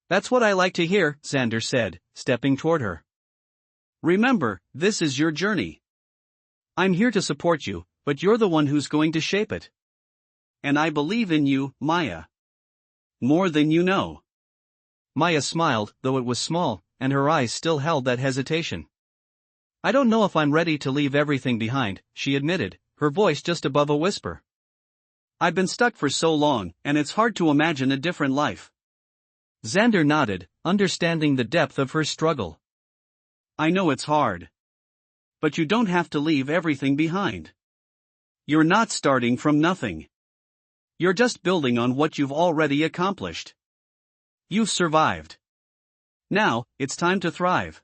"That's what I like to hear," Xander said, stepping toward her. "Remember, this is your journey. I'm here to support you, but you're the one who's going to shape it. And I believe in you, Maya. More than you know." Maya smiled, though it was small, and her eyes still held that hesitation. "I don't know if I'm ready to leave everything behind," she admitted, her voice just above a whisper. "I've been stuck for so long, and it's hard to imagine a different life." Xander nodded, understanding the depth of her struggle. "I know it's hard. But you don't have to leave everything behind. You're not starting from nothing. You're just building on what you've already accomplished. You've survived. Now, it's time to thrive."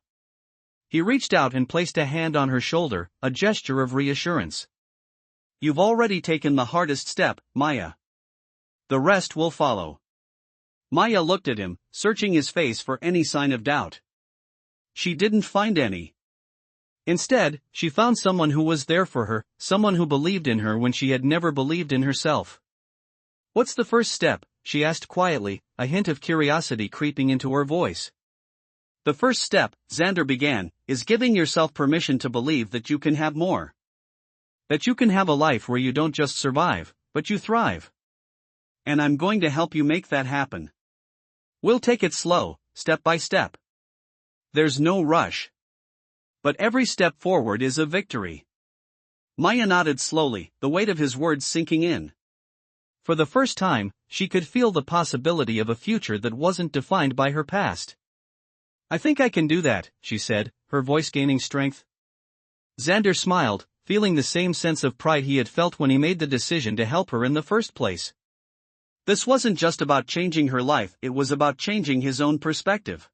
He reached out and placed a hand on her shoulder, a gesture of reassurance. "You've already taken the hardest step, Maya. The rest will follow." Maya looked at him, searching his face for any sign of doubt. She didn't find any. Instead, she found someone who was there for her, someone who believed in her when she had never believed in herself. "What's the first step?" she asked quietly, a hint of curiosity creeping into her voice. "The first step," Xander began, "is giving yourself permission to believe that you can have more. That you can have a life where you don't just survive, but you thrive. And I'm going to help you make that happen. We'll take it slow, step by step. There's no rush. But every step forward is a victory." Maya nodded slowly, the weight of his words sinking in. For the first time, she could feel the possibility of a future that wasn't defined by her past. "I think I can do that," she said, her voice gaining strength. Xander smiled, feeling the same sense of pride he had felt when he made the decision to help her in the first place. This wasn't just about changing her life, it was about changing his own perspective.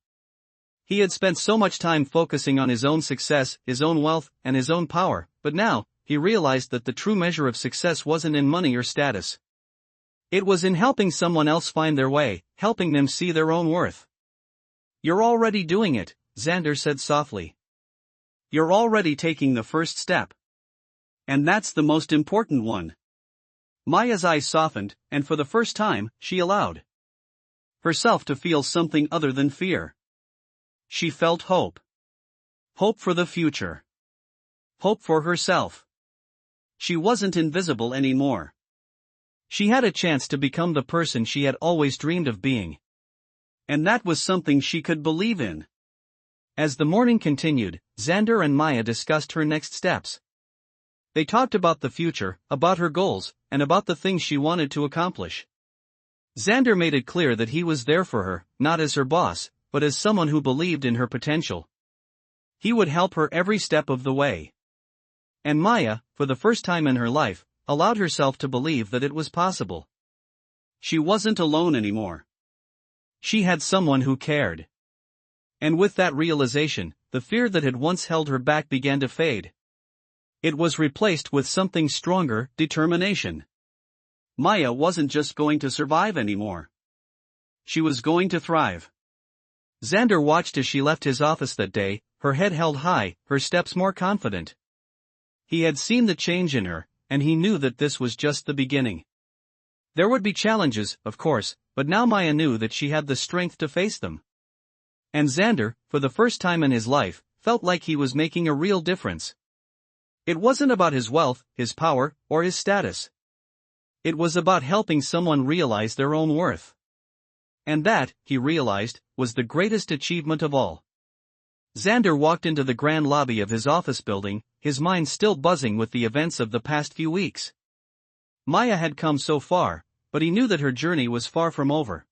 He had spent so much time focusing on his own success, his own wealth, and his own power, but now, he realized that the true measure of success wasn't in money or status. It was in helping someone else find their way, helping them see their own worth. "You're already doing it," Xander said softly. "You're already taking the first step. And that's the most important one." Maya's eyes softened, and for the first time, she allowed herself to feel something other than fear. She felt hope. Hope for the future. Hope for herself. She wasn't invisible anymore. She had a chance to become the person she had always dreamed of being. And that was something she could believe in. As the morning continued, Xander and Maya discussed her next steps. They talked about the future, about her goals, and about the things she wanted to accomplish. Xander made it clear that he was there for her, not as her boss, but as someone who believed in her potential. He would help her every step of the way. And Maya, for the first time in her life, allowed herself to believe that it was possible. She wasn't alone anymore. She had someone who cared. And with that realization, the fear that had once held her back began to fade. It was replaced with something stronger, determination. Maya wasn't just going to survive anymore. She was going to thrive. Xander watched as she left his office that day, her head held high, her steps more confident. He had seen the change in her, and he knew that this was just the beginning. There would be challenges, of course, but now Maya knew that she had the strength to face them. And Xander, for the first time in his life, felt like he was making a real difference. It wasn't about his wealth, his power, or his status. It was about helping someone realize their own worth. And that, he realized, was the greatest achievement of all. Xander walked into the grand lobby of his office building, his mind still buzzing with the events of the past few weeks. Maya had come so far, but he knew that her journey was far from over.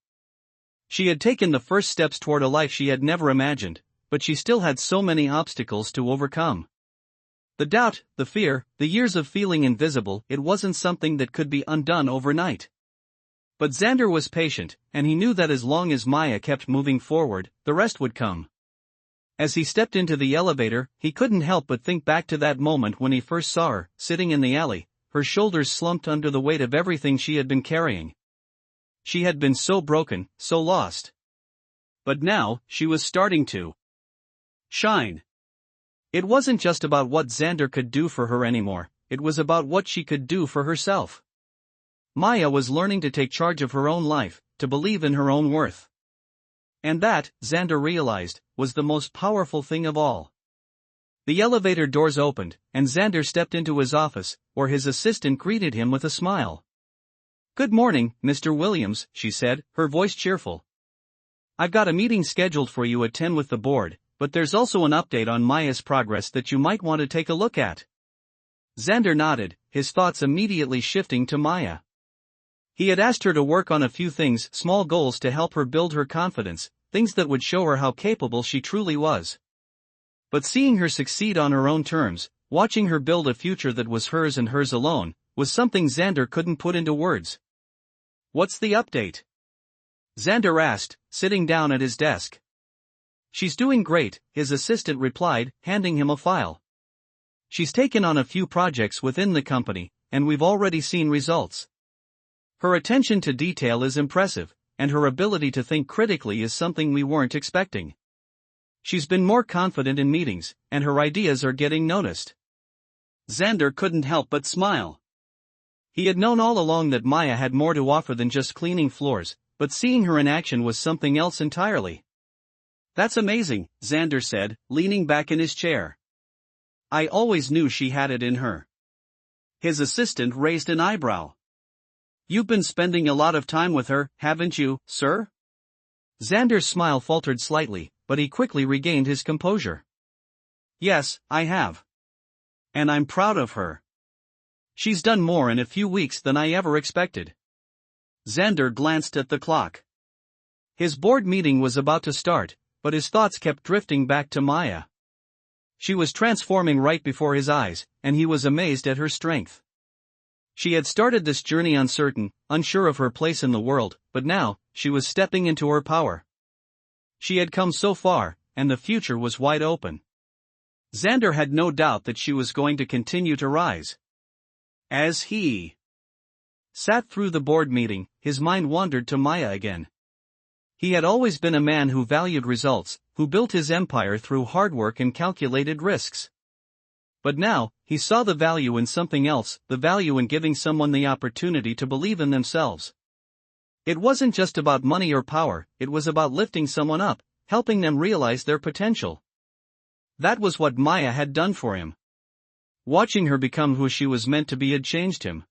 She had taken the first steps toward a life she had never imagined, but she still had so many obstacles to overcome. The doubt, the fear, the years of feeling invisible, it wasn't something that could be undone overnight. But Xander was patient, and he knew that as long as Maya kept moving forward, the rest would come. As he stepped into the elevator, he couldn't help but think back to that moment when he first saw her, sitting in the alley, her shoulders slumped under the weight of everything she had been carrying. She had been so broken, so lost. But now, she was starting to shine. It wasn't just about what Xander could do for her anymore, it was about what she could do for herself. Maya was learning to take charge of her own life, to believe in her own worth. And that, Xander realized, was the most powerful thing of all. The elevator doors opened, and Xander stepped into his office, where his assistant greeted him with a smile. "Good morning, Mr. Williams," she said, her voice cheerful. "I've got a meeting scheduled for you at 10 with the board, but there's also an update on Maya's progress that you might want to take a look at." Xander nodded, his thoughts immediately shifting to Maya. He had asked her to work on a few things, small goals to help her build her confidence, things that would show her how capable she truly was. But seeing her succeed on her own terms, watching her build a future that was hers and hers alone, was something Xander couldn't put into words. "What's the update?" Xander asked, sitting down at his desk. "She's doing great," his assistant replied, handing him a file. "She's taken on a few projects within the company, and we've already seen results. Her attention to detail is impressive, and her ability to think critically is something we weren't expecting. She's been more confident in meetings, and her ideas are getting noticed." Xander couldn't help but smile. He had known all along that Maya had more to offer than just cleaning floors, but seeing her in action was something else entirely. "That's amazing," Xander said, leaning back in his chair. "I always knew she had it in her." His assistant raised an eyebrow. "You've been spending a lot of time with her, haven't you, sir?" Xander's smile faltered slightly, but he quickly regained his composure. "Yes, I have. And I'm proud of her. She's done more in a few weeks than I ever expected." Xander glanced at the clock. His board meeting was about to start, but his thoughts kept drifting back to Maya. She was transforming right before his eyes, and he was amazed at her strength. She had started this journey uncertain, unsure of her place in the world, but now, she was stepping into her power. She had come so far, and the future was wide open. Xander had no doubt that she was going to continue to rise. As he sat through the board meeting, his mind wandered to Maya again. He had always been a man who valued results, who built his empire through hard work and calculated risks. But now, he saw the value in something else, the value in giving someone the opportunity to believe in themselves. It wasn't just about money or power, it was about lifting someone up, helping them realize their potential. That was what Maya had done for him. Watching her become who she was meant to be had changed him.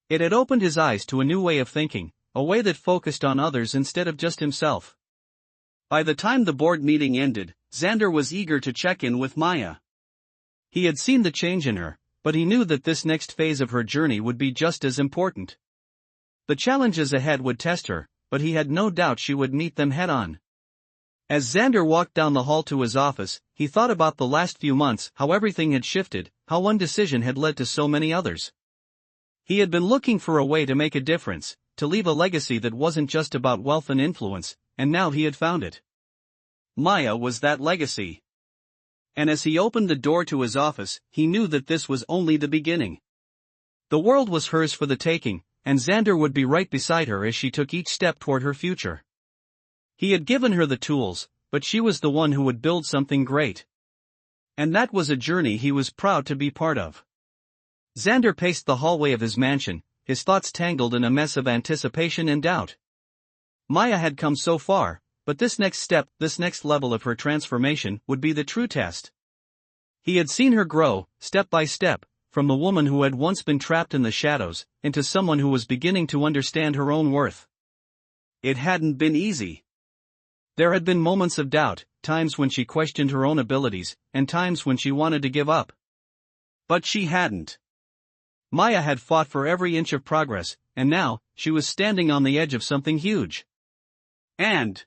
It had opened his eyes to a new way of thinking, a way that focused on others instead of just himself. By the time the board meeting ended, Xander was eager to check in with Maya. He had seen the change in her, but he knew that this next phase of her journey would be just as important. The challenges ahead would test her, but he had no doubt she would meet them head-on. As Xander walked down the hall to his office, he thought about the last few months, how everything had shifted, how one decision had led to so many others. He had been looking for a way to make a difference, to leave a legacy that wasn't just about wealth and influence, and now he had found it. Maya was that legacy. And as he opened the door to his office, he knew that this was only the beginning. The world was hers for the taking, and Xander would be right beside her as she took each step toward her future. He had given her the tools, but she was the one who would build something great. And that was a journey he was proud to be part of. Xander paced the hallway of his mansion, his thoughts tangled in a mess of anticipation and doubt. Maya had come so far, but this next step, this next level of her transformation, would be the true test. He had seen her grow, step by step, from the woman who had once been trapped in the shadows, into someone who was beginning to understand her own worth. It hadn't been easy. There had been moments of doubt, times when she questioned her own abilities, and times when she wanted to give up. But she hadn't. Maya had fought for every inch of progress, and now, she was standing on the edge of something huge. And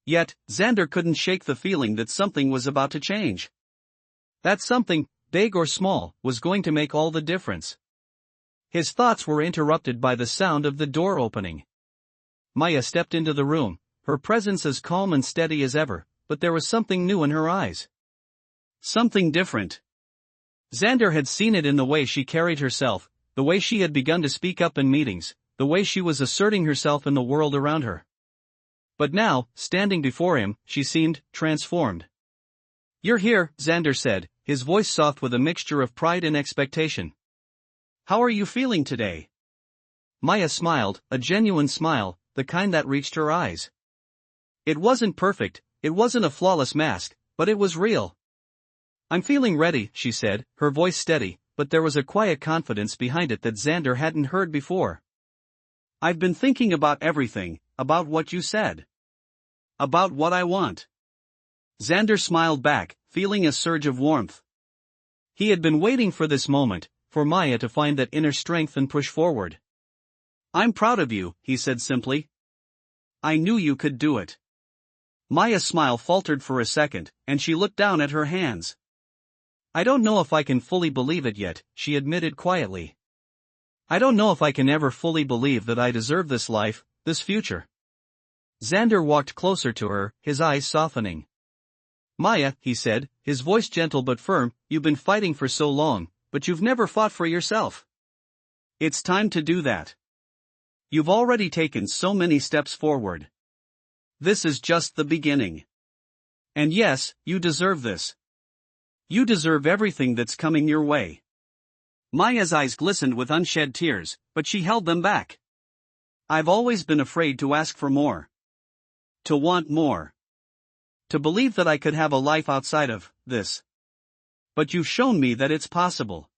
yet, Xander couldn't shake the feeling that something was about to change. That something, big or small, was going to make all the difference. His thoughts were interrupted by the sound of the door opening. Maya stepped into the room, her presence as calm and steady as ever, but there was something new in her eyes. Something different. Xander had seen it in the way she carried herself, the way she had begun to speak up in meetings, the way she was asserting herself in the world around her. But now, standing before him, she seemed transformed. "You're here," Xander said, his voice soft with a mixture of pride and expectation. "How are you feeling today?" Maya smiled, a genuine smile, the kind that reached her eyes. It wasn't perfect, it wasn't a flawless mask, but it was real. "I'm feeling ready," she said, her voice steady, but there was a quiet confidence behind it that Xander hadn't heard before. "I've been thinking about everything, about what you said. About what I want." Xander smiled back, feeling a surge of warmth. He had been waiting for this moment, for Maya to find that inner strength and push forward. "I'm proud of you," he said simply. "I knew you could do it." Maya's smile faltered for a second, and she looked down at her hands. "I don't know if I can fully believe it yet," she admitted quietly. "I don't know if I can ever fully believe that I deserve this life, this future." Xander walked closer to her, his eyes softening. "Maya," he said, his voice gentle but firm, "you've been fighting for so long, but you've never fought for yourself. It's time to do that. You've already taken so many steps forward. This is just the beginning. And yes, you deserve this. You deserve everything that's coming your way." Maya's eyes glistened with unshed tears, but she held them back. "I've always been afraid to ask for more. To want more. To believe that I could have a life outside of this. But you've shown me that it's possible."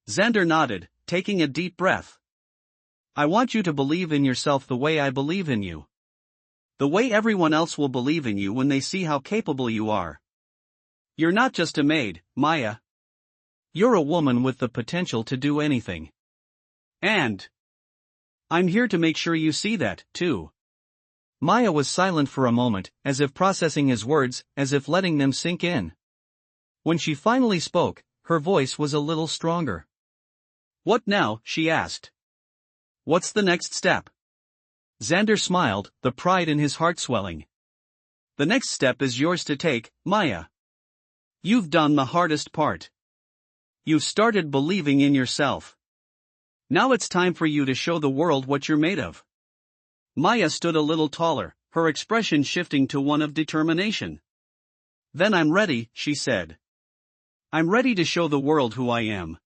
Xander nodded, taking a deep breath. "I want you to believe in yourself the way I believe in you. The way everyone else will believe in you when they see how capable you are. You're not just a maid, Maya. You're a woman with the potential to do anything. And I'm here to make sure you see that, too." Maya was silent for a moment, as if processing his words, as if letting them sink in. When she finally spoke, her voice was a little stronger. "What now?" she asked. "What's the next step?" Xander smiled, the pride in his heart swelling. "The next step is yours to take, Maya. You've done the hardest part. You've started believing in yourself. Now it's time for you to show the world what you're made of." Maya stood a little taller, her expression shifting to one of determination. "Then I'm ready," she said. "I'm ready to show the world who I am."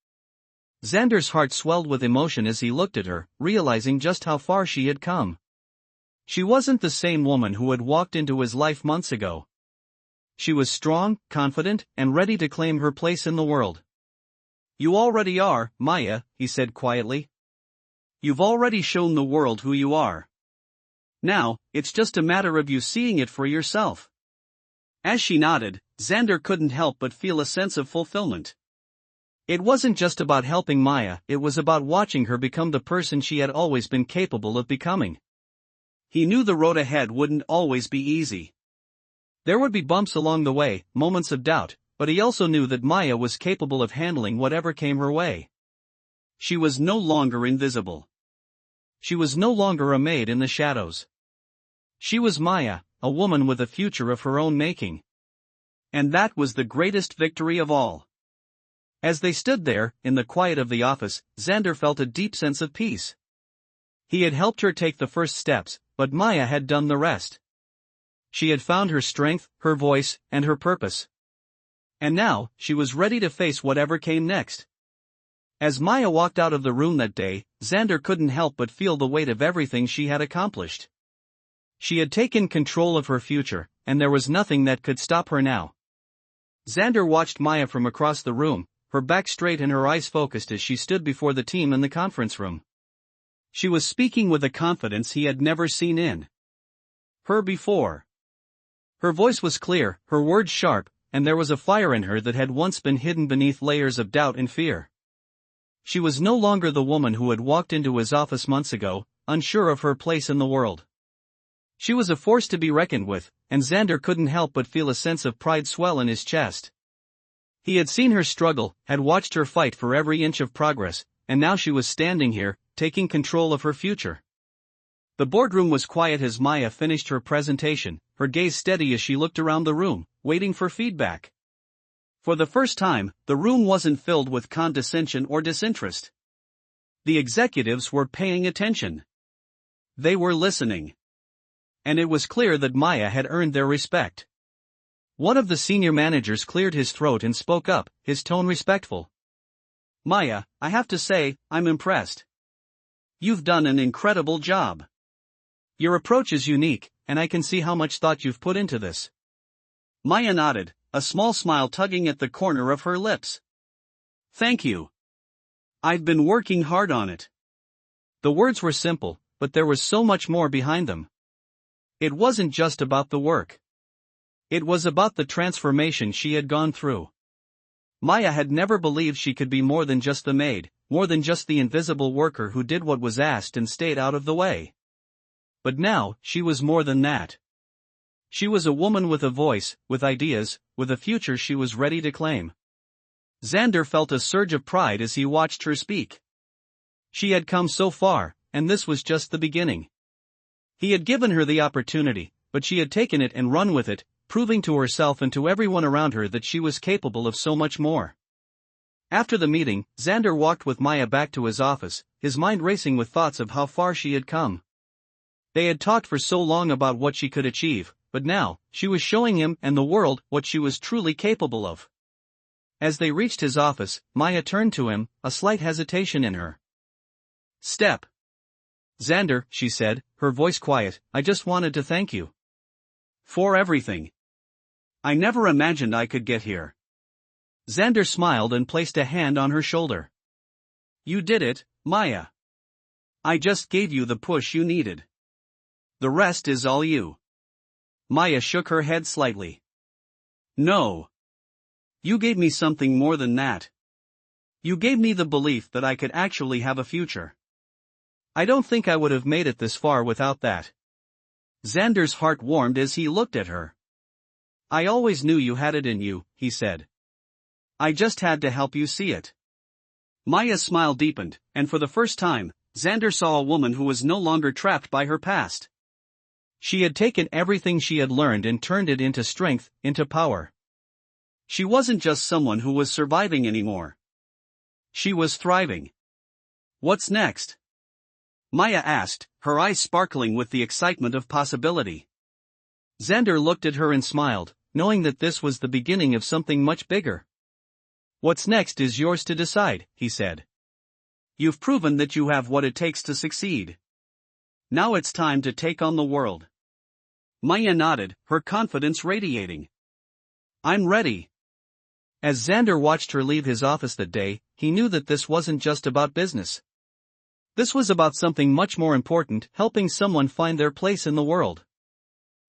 Xander's heart swelled with emotion as he looked at her, realizing just how far she had come. She wasn't the same woman who had walked into his life months ago. She was strong, confident, and ready to claim her place in the world. "You already are, Maya," he said quietly. "You've already shown the world who you are. Now, it's just a matter of you seeing it for yourself." As she nodded, Xander couldn't help but feel a sense of fulfillment. It wasn't just about helping Maya, it was about watching her become the person she had always been capable of becoming. He knew the road ahead wouldn't always be easy. There would be bumps along the way, moments of doubt, but he also knew that Maya was capable of handling whatever came her way. She was no longer invisible. She was no longer a maid in the shadows. She was Maya, a woman with a future of her own making. And that was the greatest victory of all. As they stood there, in the quiet of the office, Xander felt a deep sense of peace. He had helped her take the first steps, but Maya had done the rest. She had found her strength, her voice, and her purpose. And now, she was ready to face whatever came next. As Maya walked out of the room that day, Xander couldn't help but feel the weight of everything she had accomplished. She had taken control of her future, and there was nothing that could stop her now. Xander watched Maya from across the room, her back straight and her eyes focused as she stood before the team in the conference room. She was speaking with a confidence he had never seen in her before. Her voice was clear, her words sharp, and there was a fire in her that had once been hidden beneath layers of doubt and fear. She was no longer the woman who had walked into his office months ago, unsure of her place in the world. She was a force to be reckoned with, and Xander couldn't help but feel a sense of pride swell in his chest. He had seen her struggle, had watched her fight for every inch of progress, and now she was standing here, taking control of her future. The boardroom was quiet as Maya finished her presentation, her gaze steady as she looked around the room, waiting for feedback. For the first time, the room wasn't filled with condescension or disinterest. The executives were paying attention. They were listening. And it was clear that Maya had earned their respect. One of the senior managers cleared his throat and spoke up, his tone respectful. "Maya, I have to say, I'm impressed. You've done an incredible job. Your approach is unique, and I can see how much thought you've put into this." Maya nodded, a small smile tugging at the corner of her lips. "Thank you. I've been working hard on it." The words were simple, but there was so much more behind them. It wasn't just about the work. It was about the transformation she had gone through. Maya had never believed she could be more than just the maid, more than just the invisible worker who did what was asked and stayed out of the way. But now, she was more than that. She was a woman with a voice, with ideas, with a future she was ready to claim. Xander felt a surge of pride as he watched her speak. She had come so far, and this was just the beginning. He had given her the opportunity, but she had taken it and run with it, proving to herself and to everyone around her that she was capable of so much more. After the meeting, Xander walked with Maya back to his office, his mind racing with thoughts of how far she had come. They had talked for so long about what she could achieve, but now, she was showing him and the world what she was truly capable of. As they reached his office, Maya turned to him, a slight hesitation in her step. "Xander," she said, her voice quiet, "I just wanted to thank you for everything. I never imagined I could get here." Xander smiled and placed a hand on her shoulder. "You did it, Maya. I just gave you the push you needed. The rest is all you." Maya shook her head slightly. "No. You gave me something more than that. You gave me the belief that I could actually have a future. I don't think I would have made it this far without that." Xander's heart warmed as he looked at her. "I always knew you had it in you," he said. "I just had to help you see it." Maya's smile deepened, and for the first time, Xander saw a woman who was no longer trapped by her past. She had taken everything she had learned and turned it into strength, into power. She wasn't just someone who was surviving anymore. She was thriving. "What's next?" Maya asked, her eyes sparkling with the excitement of possibility. Xander looked at her and smiled, knowing that this was the beginning of something much bigger. "What's next is yours to decide," he said. "You've proven that you have what it takes to succeed. Now it's time to take on the world." Maya nodded, her confidence radiating. "I'm ready." As Xander watched her leave his office that day, he knew that this wasn't just about business. This was about something much more important, helping someone find their place in the world.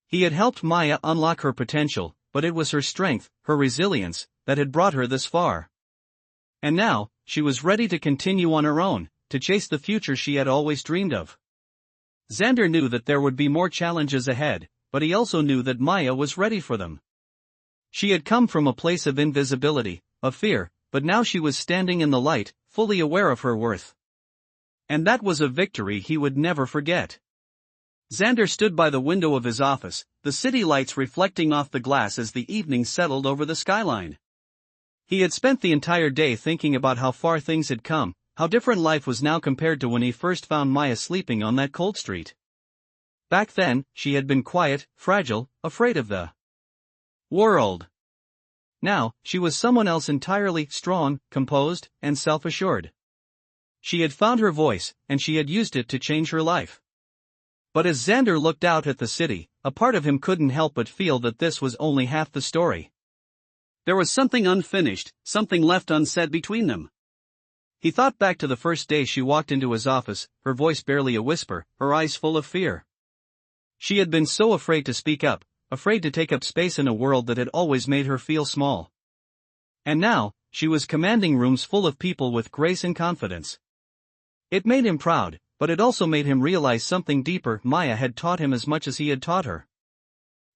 He had helped Maya unlock her potential, but it was her strength, her resilience, that had brought her this far. And now, she was ready to continue on her own, to chase the future she had always dreamed of. Xander knew that there would be more challenges ahead, but he also knew that Maya was ready for them. She had come from a place of invisibility, of fear, but now she was standing in the light, fully aware of her worth. And that was a victory he would never forget. Xander stood by the window of his office, the city lights reflecting off the glass as the evening settled over the skyline. He had spent the entire day thinking about how far things had come, how different life was now compared to when he first found Maya sleeping on that cold street. Back then, she had been quiet, fragile, afraid of the world. Now, she was someone else entirely, strong, composed, and self-assured. She had found her voice, and she had used it to change her life. But as Xander looked out at the city, a part of him couldn't help but feel that this was only half the story. There was something unfinished, something left unsaid between them. He thought back to the first day she walked into his office, her voice barely a whisper, her eyes full of fear. She had been so afraid to speak up, afraid to take up space in a world that had always made her feel small. And now, she was commanding rooms full of people with grace and confidence. It made him proud, but it also made him realize something deeper. Maya had taught him as much as he had taught her.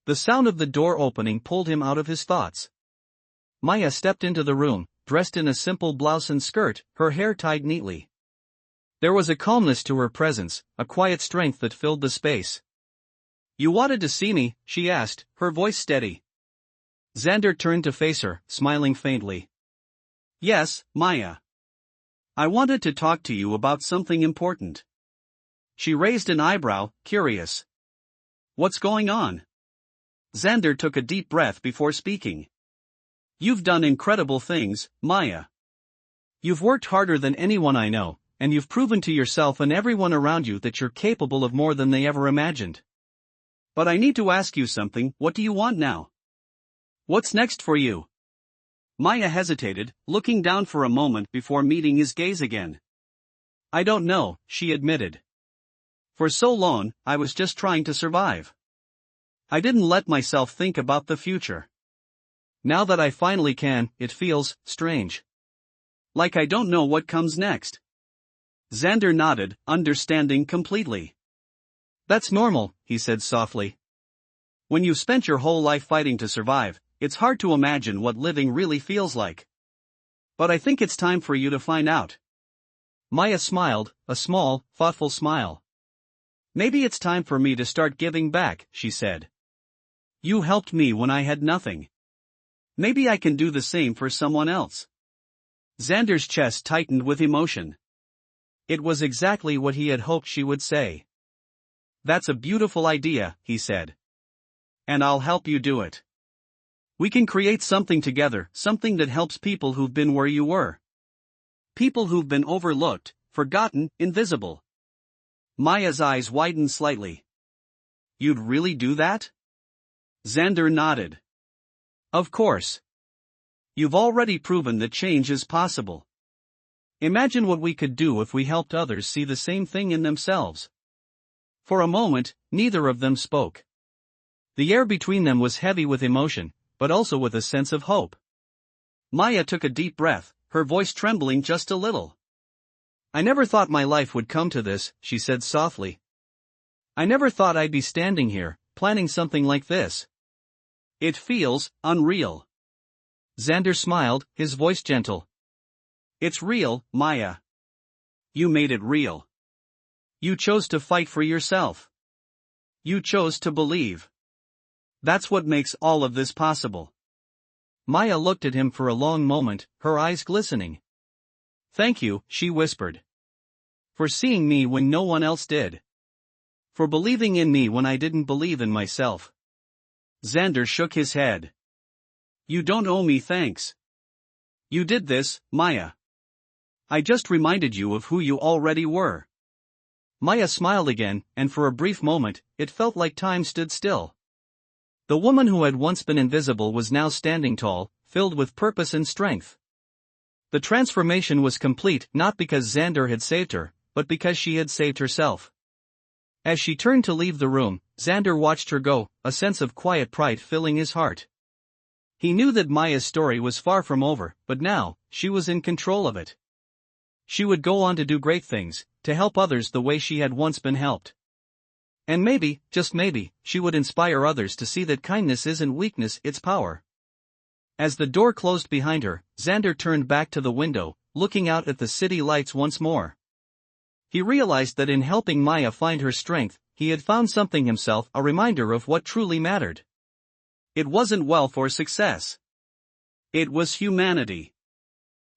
The sound of the door opening pulled him out of his thoughts. Maya stepped into the room, dressed in a simple blouse and skirt, her hair tied neatly. There was a calmness to her presence, a quiet strength that filled the space. "You wanted to see me?" she asked, her voice steady. Xander turned to face her, smiling faintly. "Yes, Maya. I wanted to talk to you about something important." She raised an eyebrow, curious. "What's going on?" Xander took a deep breath before speaking. "You've done incredible things, Maya. You've worked harder than anyone I know, and you've proven to yourself and everyone around you that you're capable of more than they ever imagined. But I need to ask you something. What do you want now? What's next for you?" Maya hesitated, looking down for a moment before meeting his gaze again. "I don't know," she admitted. "For so long, I was just trying to survive. I didn't let myself think about the future. Now that I finally can, it feels strange. Like I don't know what comes next." Xander nodded, understanding completely. "That's normal," he said softly. "When you've spent your whole life fighting to survive, it's hard to imagine what living really feels like. But I think it's time for you to find out." Maya smiled, a small, thoughtful smile. "Maybe it's time for me to start giving back," she said. "You helped me when I had nothing. Maybe I can do the same for someone else." Xander's chest tightened with emotion. It was exactly what he had hoped she would say. "That's a beautiful idea," he said. "And I'll help you do it. We can create something together, something that helps people who've been where you were. People who've been overlooked, forgotten, invisible." Maya's eyes widened slightly. "You'd really do that?" Xander nodded. "Of course. You've already proven that change is possible. Imagine what we could do if we helped others see the same thing in themselves." For a moment, neither of them spoke. The air between them was heavy with emotion, but also with a sense of hope. Maya took a deep breath, her voice trembling just a little. "I never thought my life would come to this," she said softly. "I never thought I'd be standing here, planning something like this. It feels unreal." Xander smiled, his voice gentle. "It's real, Maya. You made it real. You chose to fight for yourself. You chose to believe. That's what makes all of this possible." Maya looked at him for a long moment, her eyes glistening. "Thank you," she whispered. "For seeing me when no one else did. For believing in me when I didn't believe in myself." Xander shook his head. "You don't owe me thanks. You did this, Maya. I just reminded you of who you already were." Maya smiled again, and for a brief moment, it felt like time stood still. The woman who had once been invisible was now standing tall, filled with purpose and strength. The transformation was complete not because Xander had saved her, but because she had saved herself. As she turned to leave the room, Xander watched her go, a sense of quiet pride filling his heart. He knew that Maya's story was far from over, but now, she was in control of it. She would go on to do great things, to help others the way she had once been helped. And maybe, just maybe, she would inspire others to see that kindness isn't weakness, it's power. As the door closed behind her, Xander turned back to the window, looking out at the city lights once more. He realized that in helping Maya find her strength, he had found something himself, a reminder of what truly mattered. It wasn't wealth or success. It was humanity.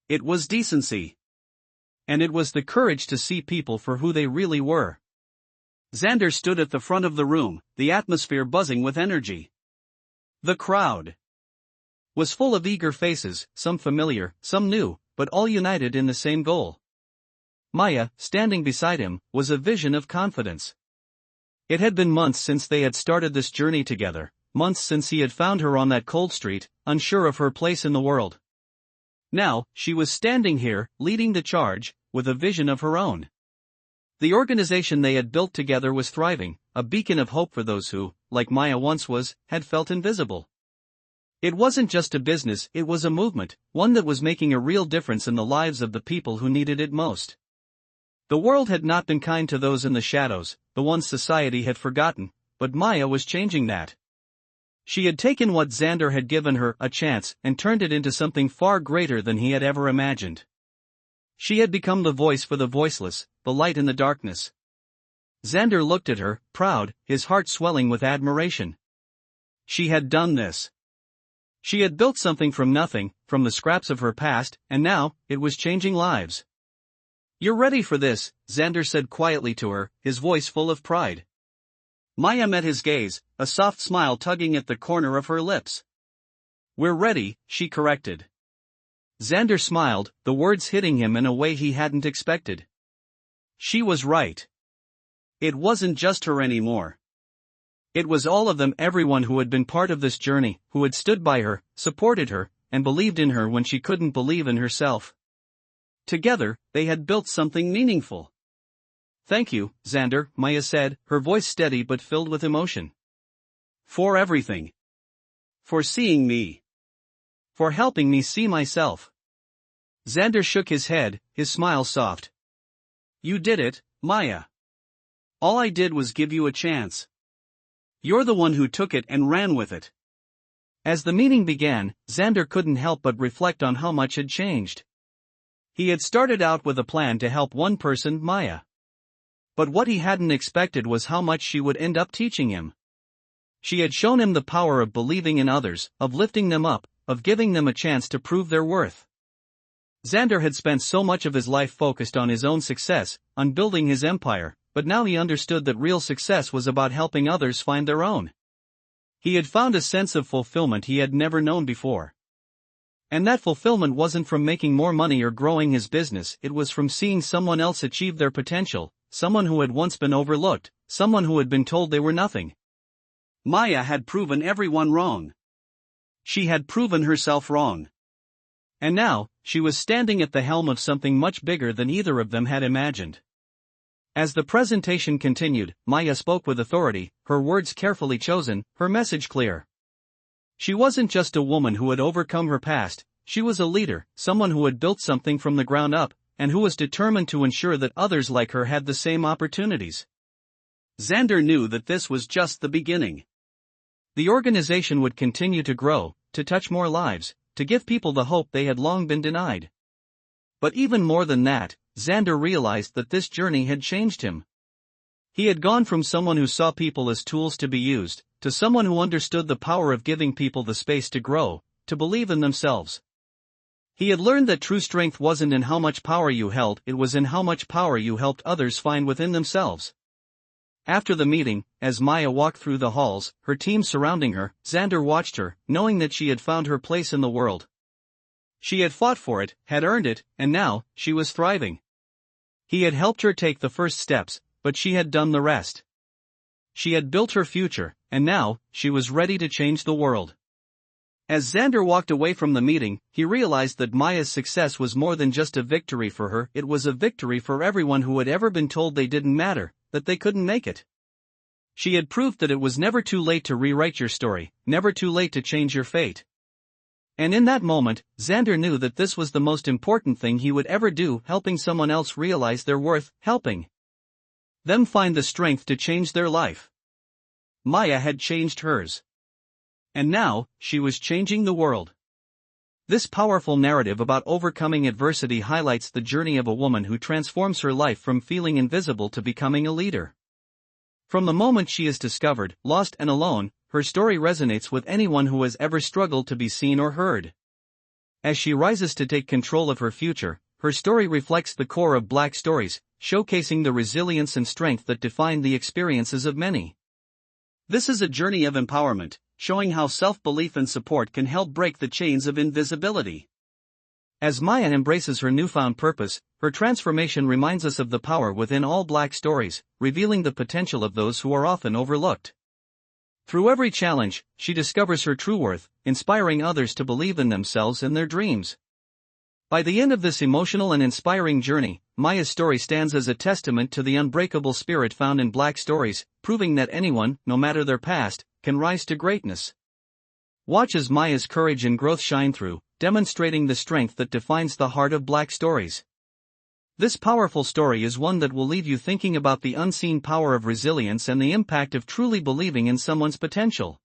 It was decency. And it was the courage to see people for who they really were. Xander stood at the front of the room, the atmosphere buzzing with energy. The crowd was full of eager faces, some familiar, some new, but all united in the same goal. Maya, standing beside him, was a vision of confidence. It had been months since they had started this journey together, months since he had found her on that cold street, unsure of her place in the world. Now, she was standing here, leading the charge, with a vision of her own. The organization they had built together was thriving, a beacon of hope for those who, like Maya once was, had felt invisible. It wasn't just a business, it was a movement, one that was making a real difference in the lives of the people who needed it most. The world had not been kind to those in the shadows, the ones society had forgotten, but Maya was changing that. She had taken what Xander had given her, a chance, and turned it into something far greater than he had ever imagined. She had become the voice for the voiceless, the light in the darkness. Xander looked at her, proud, his heart swelling with admiration. She had done this. She had built something from nothing, from the scraps of her past, and now, it was changing lives. "You're ready for this," Xander said quietly to her, his voice full of pride. Maya met his gaze, a soft smile tugging at the corner of her lips. "We're ready," she corrected. Xander smiled, the words hitting him in a way he hadn't expected. She was right. It wasn't just her anymore. It was all of them, everyone who had been part of this journey, who had stood by her, supported her, and believed in her when she couldn't believe in herself. Together, they had built something meaningful. "Thank you, Xander," Maya said, her voice steady but filled with emotion. "For everything. For seeing me. For helping me see myself." Xander shook his head, his smile soft. "You did it, Maya. All I did was give you a chance. You're the one who took it and ran with it." As the meeting began, Xander couldn't help but reflect on how much had changed. He had started out with a plan to help one person, Maya. But what he hadn't expected was how much she would end up teaching him. She had shown him the power of believing in others, of lifting them up, of giving them a chance to prove their worth. Xander had spent so much of his life focused on his own success, on building his empire, but now he understood that real success was about helping others find their own. He had found a sense of fulfillment he had never known before. And that fulfillment wasn't from making more money or growing his business, it was from seeing someone else achieve their potential, someone who had once been overlooked, someone who had been told they were nothing. Maya had proven everyone wrong. She had proven herself wrong. And now, she was standing at the helm of something much bigger than either of them had imagined. As the presentation continued, Maya spoke with authority, her words carefully chosen, her message clear. She wasn't just a woman who had overcome her past, she was a leader, someone who had built something from the ground up, and who was determined to ensure that others like her had the same opportunities. Xander knew that this was just the beginning. The organization would continue to grow, to touch more lives, to give people the hope they had long been denied. But even more than that, Xander realized that this journey had changed him. He had gone from someone who saw people as tools to be used, to someone who understood the power of giving people the space to grow, to believe in themselves. He had learned that true strength wasn't in how much power you held, it was in how much power you helped others find within themselves. After the meeting, as Maya walked through the halls, her team surrounding her, Xander watched her, knowing that she had found her place in the world. She had fought for it, had earned it, and now, she was thriving. He had helped her take the first steps, but she had done the rest. She had built her future, and now, she was ready to change the world. As Xander walked away from the meeting, he realized that Maya's success was more than just a victory for her, it was a victory for everyone who had ever been told they didn't matter, that they couldn't make it. She had proved that it was never too late to rewrite your story, never too late to change your fate. And in that moment, Xander knew that this was the most important thing he would ever do, helping someone else realize their worth, helping them find the strength to change their life. Maya had changed hers. And now, she was changing the world. This powerful narrative about overcoming adversity highlights the journey of a woman who transforms her life from feeling invisible to becoming a leader. From the moment she is discovered, lost and alone, her story resonates with anyone who has ever struggled to be seen or heard. As she rises to take control of her future, her story reflects the core of Black stories, showcasing the resilience and strength that define the experiences of many. This is a journey of empowerment, showing how self-belief and support can help break the chains of invisibility. As Maya embraces her newfound purpose, her transformation reminds us of the power within all Black stories, revealing the potential of those who are often overlooked. Through every challenge, she discovers her true worth, inspiring others to believe in themselves and their dreams. By the end of this emotional and inspiring journey, Maya's story stands as a testament to the unbreakable spirit found in Black stories, proving that anyone, no matter their past, can rise to greatness. Watch as Maya's courage and growth shine through, demonstrating the strength that defines the heart of Black stories. This powerful story is one that will leave you thinking about the unseen power of resilience and the impact of truly believing in someone's potential.